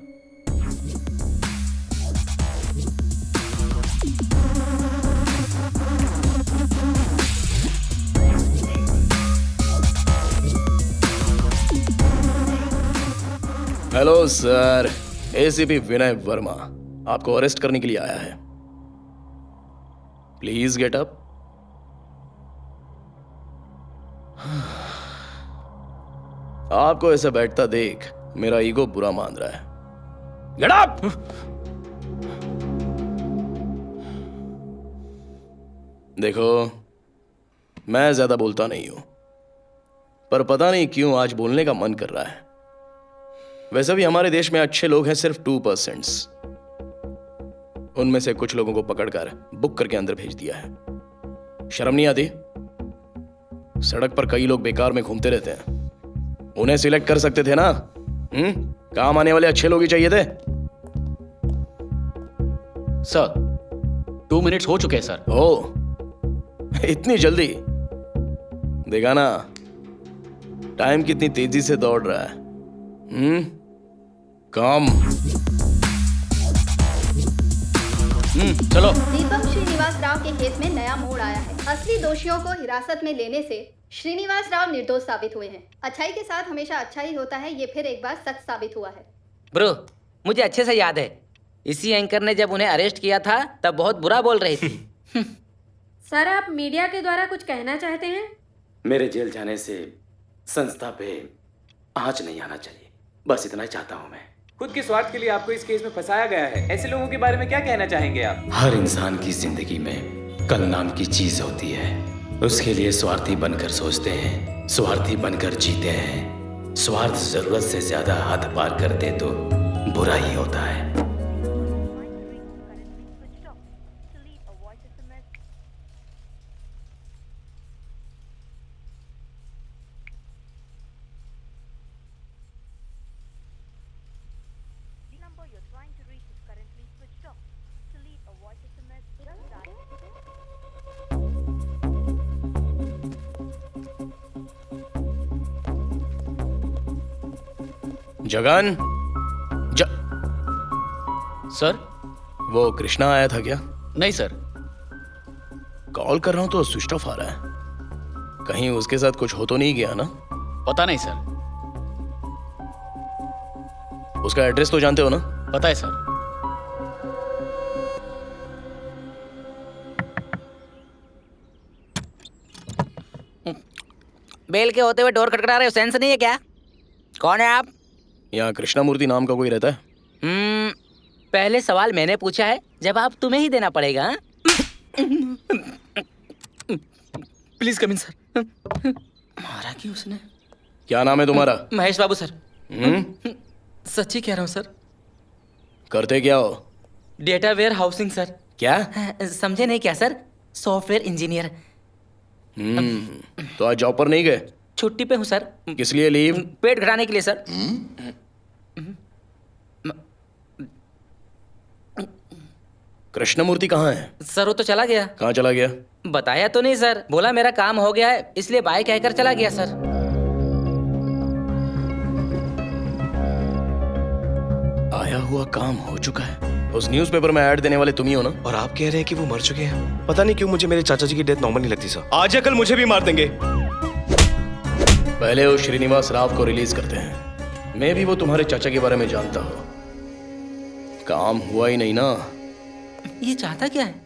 Hello sir, ACP Vinay Verma आपको अरेस्ट करने के लिए आया है। Please get up. आपको ऐसे बैठता देख मेरा ईगो बुरा मान रहा है। Get up. देखो, मैं ज्यादा बोलता नहीं हूं, पर पता नहीं क्यों आज बोलने का मन कर रहा है। वैसे भी हमारे देश में अच्छे लोग हैं सिर्फ 2%। उनमें से कुछ लोगों को पकड़कर बुक करके अंदर भेज दिया है। शर्म नहीं आती? सड़क पर कई लोग बेकार में घूमते रहते हैं, उन्हें सिलेक्ट कर सकते थे ना। काम आने वाले अच्छे लोग ही चाहिए थे। सर, 2 मिनट्स हो चुके हैं सर। ओ, इतनी जल्दी? देखा ना टाइम कितनी तेजी से दौड़ रहा है। काम। चलो। दीपम श्रीनिवास राव के केस में नया मोड़ आया है। असली दोषियों को हिरासत में लेने से श्रीनिवास राव निर्दोष साबित हुए हैं। अच्छाई के साथ हमेशा अच्छा ही होता है, ये फिर एक बार सच साबित हुआ है। ब्रो, मुझे अच्छे से याद है, इसी एंकर ने जब उन्हें अरेस्ट किया था तब बहुत बुरा बोल रही थी। सर, आप मीडिया के द्वारा कुछ कहना चाहते हैं? मेरे जेल जाने से संस्था पे आंच नहीं आना चाहिए। बस इतना ही चाहता हूँ मैं। खुद के स्वार्थ के लिए आपको इस केस में फंसाया गया है। ऐसे लोगों के बारे में क्या कहना चाहेंगे आप? हर इंसान की जिंदगी में कल नाम की चीज होती है। उसके लिए स्वार्थी बनकर सोचते हैं, स्वार्थी बनकर जीते हैं। स्वार्थ जरूरत से ज्यादा हद पार कर दे तो बुरा ही होता है। जगन सर वो कृष्णा आया था क्या? नहीं सर। कॉल कर रहा हूं तो स्विच ऑफ आ रहा है। कहीं उसके साथ कुछ हो तो नहीं गया ना? पता नहीं सर। उसका एड्रेस तो जानते हो ना? पता है सर। बेल के होते हुए डोर खटखटा रहे हो, सेंस नहीं है क्या? कौन है आप? यहाँ कृष्णामूर्ति नाम का कोई रहता है? पहले सवाल मैंने पूछा है, जवाब तुम्हें ही देना पड़ेगा। Please come in sir. मारा क्यों उसने? क्या नाम है तुम्हारा? महेश बाबू सर। सच्ची कह रहा हूँ सर। करते क्या हो? Data warehousing sir. क्या? समझे नहीं क्या सर? Software engineer. तो आज जॉब पर नहीं गए? छुट्टी पे हूँ सर। किस लिए लीव? पेट घटाने के लिए सर। कृष्णमूर्ति कहाँ है? सर वो तो चला गया। कहाँ चला गया? बताया तो नहीं सर, बोला मेरा काम हो गया है इसलिए बाय कहकर चला गया सर। आया हुआ काम हो चुका है। उस न्यूज़पेपर में ऐड देने वाले तुम ही हो ना? और आप कह रहे हैं कि वो मर चुके हैं? पता नहीं क्यों मुझे मेरे चाचा जी की डेथ नॉर्मल नहीं लगती सर। आज या कल मुझे भी मार देंगे। पहले वो श्रीनिवास राव को रिलीज करते हैं। मैं भी वो तुम्हारे चाचा के बारे में जानता हूँ। काम हुआ ही नहीं ना। ये चाहता क्या है?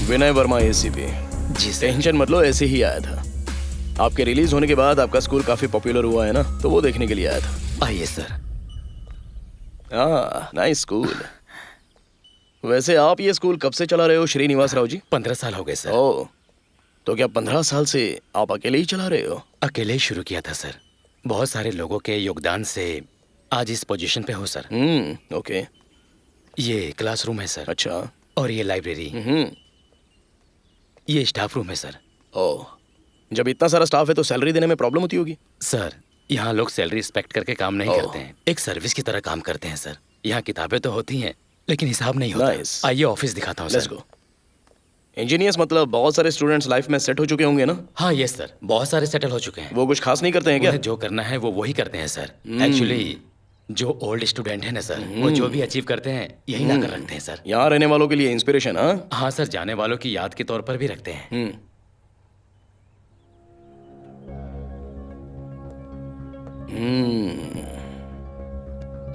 विनय वर्मा एसीपी। जी सर। टेंशन मत लो, ऐसे ही आया था। आपके रिलीज होने के बाद आपका स्कूल काफी पॉपुलर हुआ है ना, तो वो देखने के लिए आया था। आइए सर। Nice school. वैसे आप ये स्कूल कब से चला रहे हो श्रीनिवास राव जी? 15 साल हो गए सर। ओह, तो क्या 15 साल से आप अकेले ही चला रहे हो? अकेले ही शुरू किया था सर। बहुत सारे लोगों के योगदान से आज इस पोजीशन पे हो सर। ओके। ये क्लासरूम है सर। अच्छा। और ये लाइब्रेरी। ये स्टाफ रूम है सर। ओह, जब इतना सारा स्टाफ है तो सैलरी देने में प्रॉब्लम होती होगी? सर यहाँ लोग सैलरी एक्सपेक्ट करके काम नहीं करते हैं, एक सर्विस की तरह काम करते हैं सर। यहाँ किताबें तो होती हैं लेकिन हिसाब नहीं होता। आइए ऑफिस दिखाता हूँ सर। इंजीनियर्स मतलब बहुत सारे स्टूडेंट्स लाइफ में सेट हो चुके होंगे ना? हाँ यस सर, बहुत सारे सेटल हो चुके हैं। वो कुछ खास नहीं करते हैं क्या? जो करना है वो वही करते हैं सर। एक्चुअली जो ओल्ड स्टूडेंट है ना सर, वो जो भी अचीव करते हैं यही ला कर रखते हैं सर। यहाँ रहने वालों के लिए इंस्पिरेशन? हाँ सर, जाने वालों की याद के तौर पर भी रखते हैं।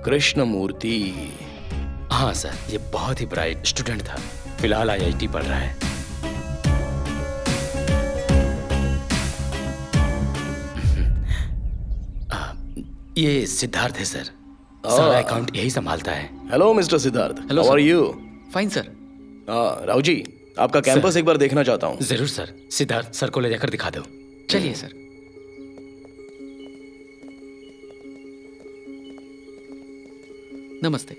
कृष्णमूर्ति। हाँ सर, ये बहुत ही ब्राइट स्टूडेंट था। फिलहाल IIT पढ़ रहा है। ये सिद्धार्थ है सर। सारा अकाउंट यही संभालता है। Hello mister Siddharth. Hello, how are you? Fine sir. Rao ji, आपका कैंपस एक बार देखना चाहता हूँ। जरूर सर। सिद्धार्थ सर को ले जाकर दिखा दो। चलिए सर। नमस्ते।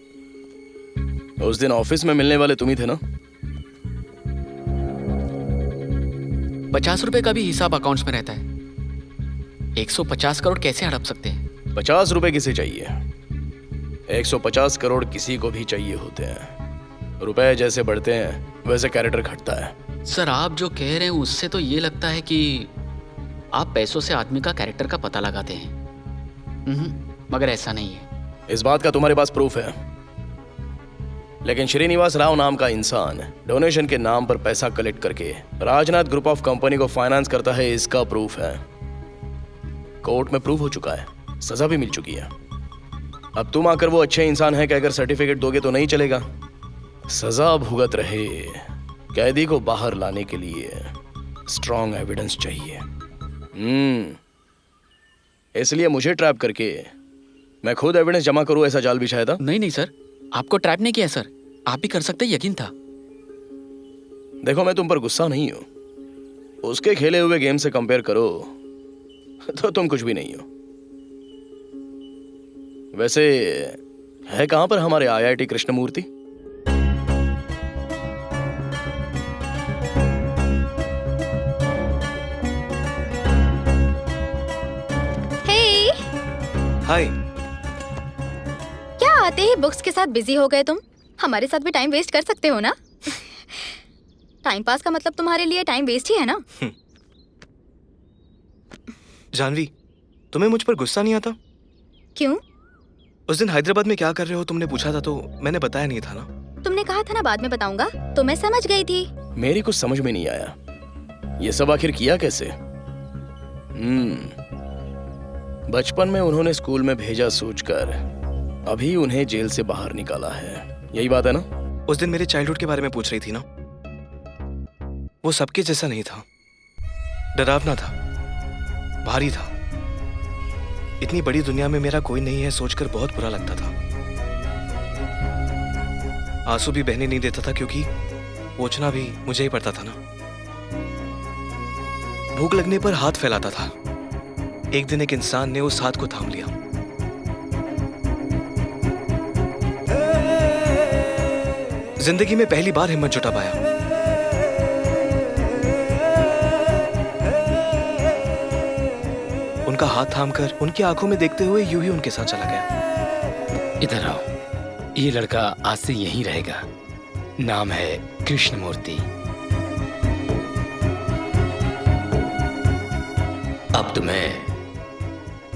उस दिन ऑफिस में मिलने वाले तुम ही थे ना? 50 रुपए का भी हिसाब अकाउंट्स में रहता है। 150 करोड़ कैसे हड़प सकते हैं? 50 रुपए किसे चाहिए? 150 करोड़ किसी को भी चाहिए होते हैं। रुपए जैसे बढ़ते हैं वैसे कैरेक्टर घटता है। सर आप जो कह रहे हैं उससे तो ये लगता है कि आप पैसों से आदमी का कैरेक्टर का पता लगाते हैं। मगर ऐसा नहीं है। इस बात का तुम्हारे पास प्रूफ है? लेकिन श्रीनिवास राव नाम का इंसान डोनेशन के नाम पर पैसा कलेक्ट करके राजनाथ ग्रुप ऑफ कंपनी को फाइनेंस करता है, इसका प्रूफ है। कोर्ट में प्रूफ हो चुका है, सजा भी मिल चुकी है। अब तुम आकर वो अच्छे इंसान है कहकर सर्टिफिकेट दोगे तो नहीं चलेगा। सजा भुगत रहे कैदी को बाहर लाने के लिए स्ट्रॉन्ग एविडेंस चाहिए। इसलिए मुझे ट्रैप करके मैं खुद एविडेंस जमा करूं, ऐसा जाल बिछाया था? नहीं नहीं सर, आपको ट्रैप नहीं किया सर, आप भी कर सकते, यकीन था। देखो मैं तुम पर गुस्सा नहीं हूं, उसके खेले हुए गेम से कंपेयर करो तो तुम कुछ भी नहीं हो। वैसे है कहां पर हमारे IIT कृष्णमूर्ति? हे, हाय। क्या आते ही बुक्स के साथ बिजी हो गए तुम? हमारे साथ भी टाइम वेस्ट कर सकते हो ना। टाइम पास का मतलब तुम्हारे लिए टाइम वेस्ट ही है ना। जानवी, तुम्हें मुझ पर गुस्सा नहीं आता? क्यों? उस दिन हैदराबाद में क्या कर रहे हो तुमने पूछा था तो मैंने बताया नहीं था ना। तुमने कहा था ना बाद में बताऊंगा, तो मैं समझ गई थी। मेरी कुछ समझ में नहीं आया, ये सब आखिर किया कैसे? बचपन में उन्होंने स्कूल में भेजा सोचकर अभी उन्हें जेल से बाहर निकाला है, यही बात है ना? उस दिन मेरे चाइल्डहुड के बारे में पूछ रही थी ना। वो सबके जैसा नहीं था, डरावना था, भारी था। इतनी बड़ी दुनिया में मेरा कोई नहीं है सोचकर बहुत बुरा लगता था। आंसू भी बहने नहीं देता था क्योंकि पोंछना भी मुझे ही पड़ता था ना। भूख लगने पर हाथ फैलाता था। एक दिन एक इंसान ने उस हाथ को थाम लिया। जिंदगी में पहली बार हिम्मत जुटा पाया। उनका हाथ थामकर उनकी आंखों में देखते हुए यूं ही उनके साथ चला गया। इधर आओ, ये लड़का आज से यहीं रहेगा। नाम है कृष्णमूर्ति। अब तुम्हें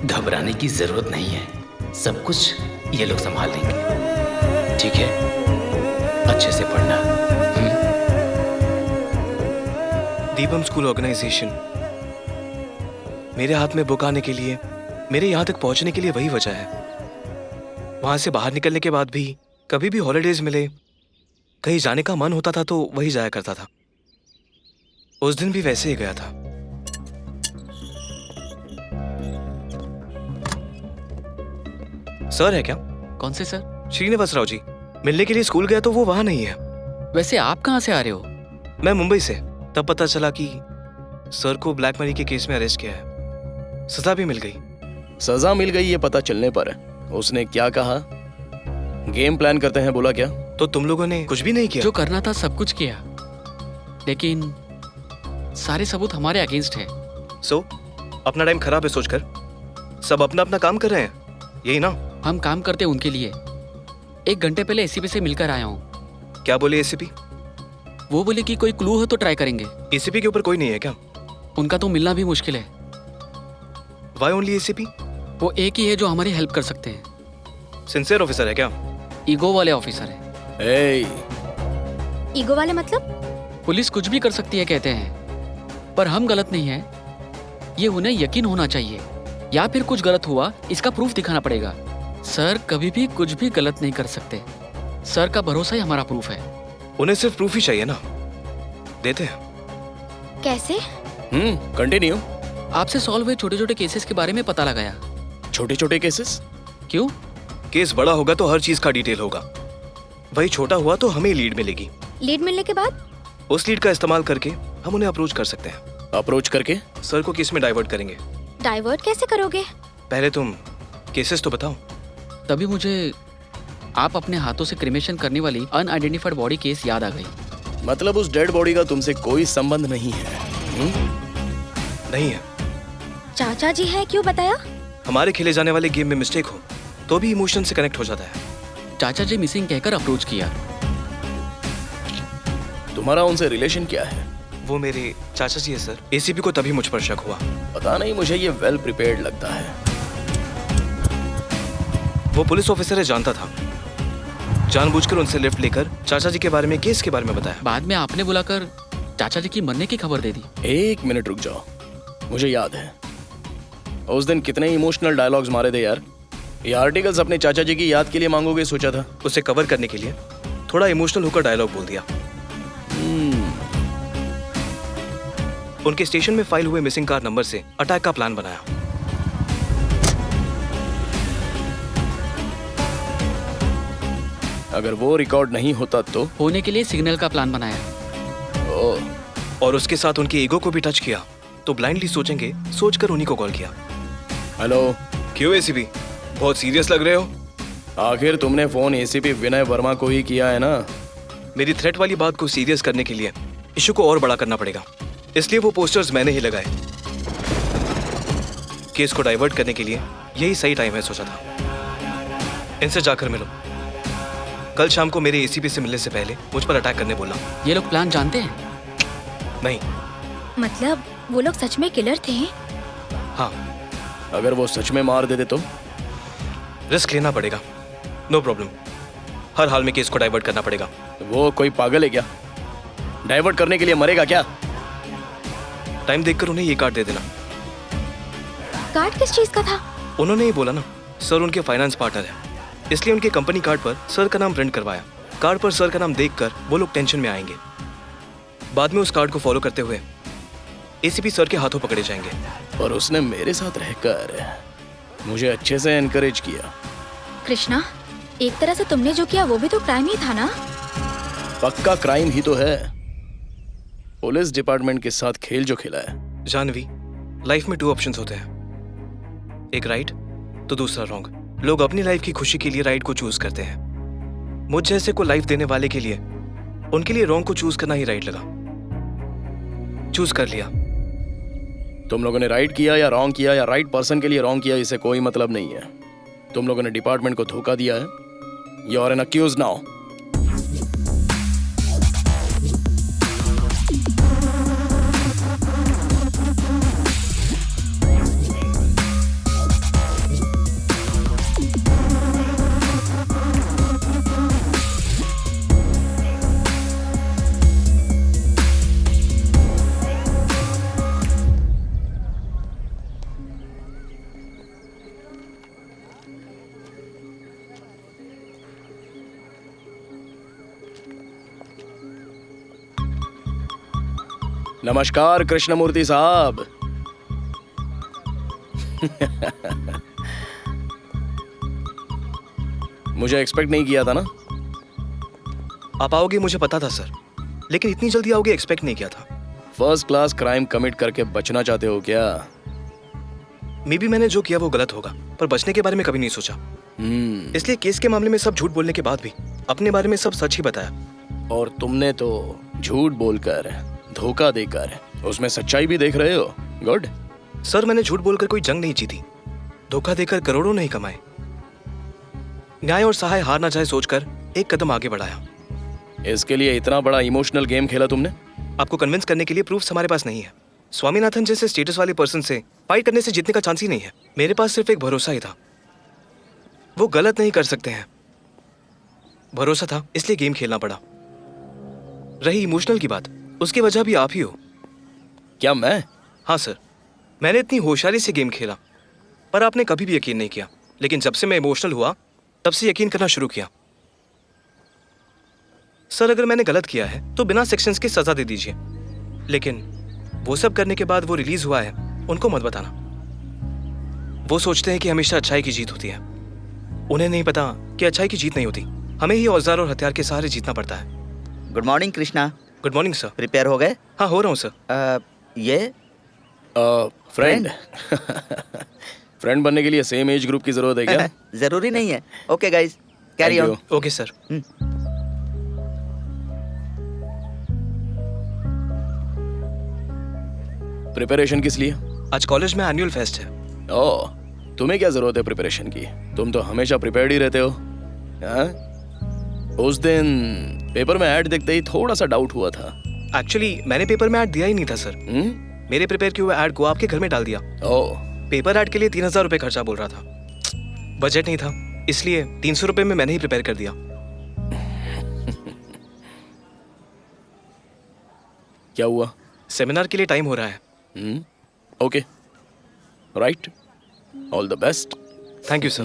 घबराने की जरूरत नहीं है, सब कुछ ये लोग संभाल लेंगे, ठीक है? अच्छे से पढ़ना। दीपम स्कूल ऑर्गेनाइजेशन मेरे हाथ में बुक आने के लिए, मेरे यहाँ तक पहुँचने के लिए वही वजह है। वहाँ से बाहर निकलने के बाद भी कभी भी हॉलीडेज मिले, कहीं जाने का मन होता था तो वही जाया करता था। उस दिन भी वैसे ही गया था। सर है क्या? कौन से सर? श्रीनिवास राव जी। मिलने के लिए स्कूल गया तो वो वहां नहीं है। वैसे आप कहाँ से आ रहे हो? मैं मुंबई से। तब पता चला कि सर को ब्लैक मनी के केस में अरेस्ट किया है। सजा भी मिल गई। सजा मिल गई ये पता चलने पर उसने क्या कहा? गेम प्लान करते हैं बोला क्या? तो तुम लोगों ने कुछ भी नहीं किया? जो करना था सब कुछ किया, लेकिन सारे सबूत हमारे अगेंस्ट है। अपना टाइम खराब है सोचकर सब अपना अपना काम कर रहे हैं, यही ना? हम काम करते उनके लिए। 1 घंटे पहले एसीपी से मिलकर आया हूँ। क्या बोले एसीपी? वो बोले कि कोई क्लू हो तो ट्राई करेंगे। एसीपी के ऊपर कोई नहीं है क्या? उनका तो मिलना भी मुश्किल है। Why only ACP? वो एक ही है जो हमारी हेल्प कर सकते हैं। सिंसियर ऑफिसर है क्या? ईगो वाले ऑफिसर है। ईगो वाले मतलब? पुलिस कुछ भी कर सकती है कहते हैं, पर हम गलत नहीं है, ये उन्हें यकीन होना चाहिए। या फिर कुछ गलत हुआ इसका प्रूफ दिखाना पड़ेगा। सर कभी भी कुछ भी गलत नहीं कर सकते। सर का भरोसा ही हमारा प्रूफ है। उन्हें सिर्फ प्रूफ ही चाहिए ना, देते हैं। कैसे? कंटिन्यू। आपसे सॉल्व हुए छोटे छोटे केसेस के बारे में पता लगाया। छोटे छोटे केसेस? क्यों? केस बड़ा होगा तो हर चीज का डिटेल होगा, वही छोटा हुआ तो हमें लीड मिलेगी। लीड मिलने के बाद? उस लीड का इस्तेमाल करके हम उन्हें अप्रोच कर सकते हैं। अप्रोच करके? सर को केस में डाइवर्ट करेंगे। डाइवर्ट कैसे करोगे? पहले तुम केसेस तो बताओ। तभी मुझे आप अपने हाथों से क्रिमेशन करने वाली अनआइडेंटिफाइड बॉडी केस याद आ गई। मतलब उस डेड बॉडी का तुमसे कोई संबंध नहीं है? नहीं है। चाचा जी है, क्यों बताया? हमारे खेले जाने वाले गेम में मिस्टेक हो तो भी इमोशन से कनेक्ट हो जाता है। चाचा जी मिसिंग कहकर अप्रोच किया। तुम्हारा उनसे रिलेशन क्या है? वो मेरे चाचा जी है सर। एसीपी को तभी मुझ पर शक हुआ। पता नहीं, मुझे ये वेल प्रिपेयर्ड लगता है। वो पुलिस ऑफिसर है, जानता था। जानबूझकर उनसे लिफ्ट लेकर चाचा जी के बारे में, केस के बारे में बताया। बाद में आपने बुलाकर चाचा जी की मरने की खबर दे दी। एक मिनट रुक जाओ, मुझे याद है उस दिन कितने इमोशनल डायलॉग्स मारे थे यार। ये आर्टिकल्स अपने चाचा जी की याद के लिए मांगोगे सोचा था? उसे कवर करने के लिए थोड़ा इमोशनल होकर डायलॉग बोल दिया। उनके स्टेशन में फाइल हुए मिसिंग कार नंबर से अटैक का प्लान बनाया। अगर वो रिकॉर्ड नहीं होता तो? होने के लिए सिग्नल का प्लान बनाया। और उसके साथ उनके ईगो को भी टच किया, तो ब्लाइंडली सोचेंगे सोचकर उन्हीं को कॉल किया। हेलो। क्यों एसीपी, बहुत सीरियस लग रहे हो? आखिर तुमने फोन एसीपी विनय वर्मा को ही किया है ना? मेरी थ्रेट वाली बात को सीरियस करने के लिए इशू को और बड़ा करना पड़ेगा, इसलिए वो पोस्टर्स मैंने ही लगाए। केस को डाइवर्ट करने के लिए यही सही टाइम है सोचा था। इनसे जाकर मिलो। कल शाम को मेरे एसीपी से मिलने से पहले मुझ पर अटैक करने बोला। ये लोग प्लान जानते हैं? नहीं। मतलब वो लोग सच में किलर थे? हाँ। अगर वो सच में मार देते तो? रिस्क लेना पड़ेगा। नो प्रॉब्लम, हर हाल में केस को डाइवर्ट करना पड़ेगा। वो कोई पागल है क्या? डाइवर्ट करने के लिए मरेगा क्या? टाइम देखकर उन्हें ये कार्ड दे देना। कार्ड किस चीज का था? उन्होंने ही बोला ना, सर उनके फाइनेंस पार्टनर है, इसलिए उनके कंपनी कार्ड पर सर का नाम प्रिंट करवाया। कार्ड पर सर का नाम देखकर वो लोग टेंशन में आएंगे। बाद में उस कार्ड को फॉलो करते हुए एसीपी सर के हाथों पकड़े जाएंगे। और उसने मेरे साथ रहकर मुझे अच्छे से एनकरेज किया। कृष्णा, एक तरह से तुमने जो किया वो भी तो क्राइम ही था ना? पक्का क्राइम ही तो है। पुलिस डिपार्टमेंट के साथ खेल जो खेला है। जानवी, लाइफ में 2 ऑप्शंस होते हैं, एक राइट तो दूसरा रॉन्ग। लोग अपनी लाइफ की खुशी के लिए राइट को चूज करते हैं। मुझ जैसे को लाइफ देने वाले के लिए उनके लिए रॉन्ग को चूज करना ही राइट लगा। चूज कर लिया। तुम लोगों ने राइट किया या रॉन्ग किया या राइट पर्सन के लिए रॉन्ग किया, इससे कोई मतलब नहीं है। तुम लोगों ने डिपार्टमेंट को धोखा दिया है। You are an accused now. नमस्कार कृष्णमूर्ति साहब। मुझे एक्सपेक्ट नहीं किया था ना? आप आओगे मुझे पता था सर, लेकिन इतनी जल्दी आओगे एक्सपेक्ट नहीं किया था। फर्स्ट क्लास क्राइम कमिट करके बचना चाहते हो क्या? मे बी मैंने जो किया वो गलत होगा, पर बचने के बारे में कभी नहीं सोचा। इसलिए केस के मामले में सब झूठ बोलने के बाद भी अपने बारे में सब सच ही बताया। और तुमने तो झूठ बोलकर, धोखा देकर उसमें सच्चाई भी देख रहे हो। गुड। सर मैंने झूठ बोलकर कोई जंग नहीं जीती, धोखा देकर करोड़ों नहीं कमाए। न्याय और सहाय हार ना जाए सोचकर एक कदम आगे बढ़ाया। इसके लिए इतना बड़ा इमोशनल गेम खेला तुमने? आपको कन्विंस करने के लिए प्रूफ्स हमारे पास नहीं है। स्वामीनाथन जैसे स्टेटस वाले पर्सन से फाइट करने से जीतने का चांस ही नहीं है। मेरे पास सिर्फ एक भरोसा ही था, वो गलत नहीं कर सकते हैं। भरोसा था इसलिए गेम खेलना पड़ा। रही इमोशनल की बात, उसकी वजह भी आप ही हो। क्या मैं? हाँ सर, मैंने इतनी होशियारी से गेम खेला, पर आपने कभी भी यकीन नहीं किया। लेकिन जब से मैं इमोशनल हुआ तब से यकीन करना शुरू किया। सर अगर मैंने गलत किया है तो बिना सेक्शंस की सजा दे दीजिए, लेकिन वो सब करने के बाद वो रिलीज हुआ है उनको मत बताना। वो सोचते हैं कि हमेशा अच्छाई की जीत होती है। उन्हें नहीं पता कि अच्छाई की जीत नहीं होती, हमें ही औजार और हथियार के सहारे जीतना पड़ता है। Good morning Krishna. Good morning sir. Prepare हो गए? हाँ हो रहा हूँ सर। ये फ्रेंड फ्रेंड बनने के लिए सेम एज ग्रुप की जरूरत है क्या? जरूरी नहीं है। Okay guys, carry on. Okay sir. Preparation किस लिए? आज कॉलेज में एनुअल फेस्ट है। ओह, तुम्हें क्या जरूरत है प्रिपरेशन की? तुम तो हमेशा प्रिपेयर्ड ही रहते हो। हाँ? उस दिन पेपर में ऐड देखते ही थोड़ा सा डाउट हुआ था। एक्चुअली मैंने पेपर में ऐड दिया ही नहीं था सर। मेरे प्रिपेयर किए हुए ऐड को आपके घर में डाल दिया। ओह। पेपर ऐड के लिए 3000 रुपए खर्चा बोल रहा था, बजट नहीं था, इसलिए 300 रुपए में मैंने ही प्रिपेयर कर दिया। क्या हुआ? सेमिनार के लिए टाइम हो रहा है। Okay, right, all the best. Thank you sir.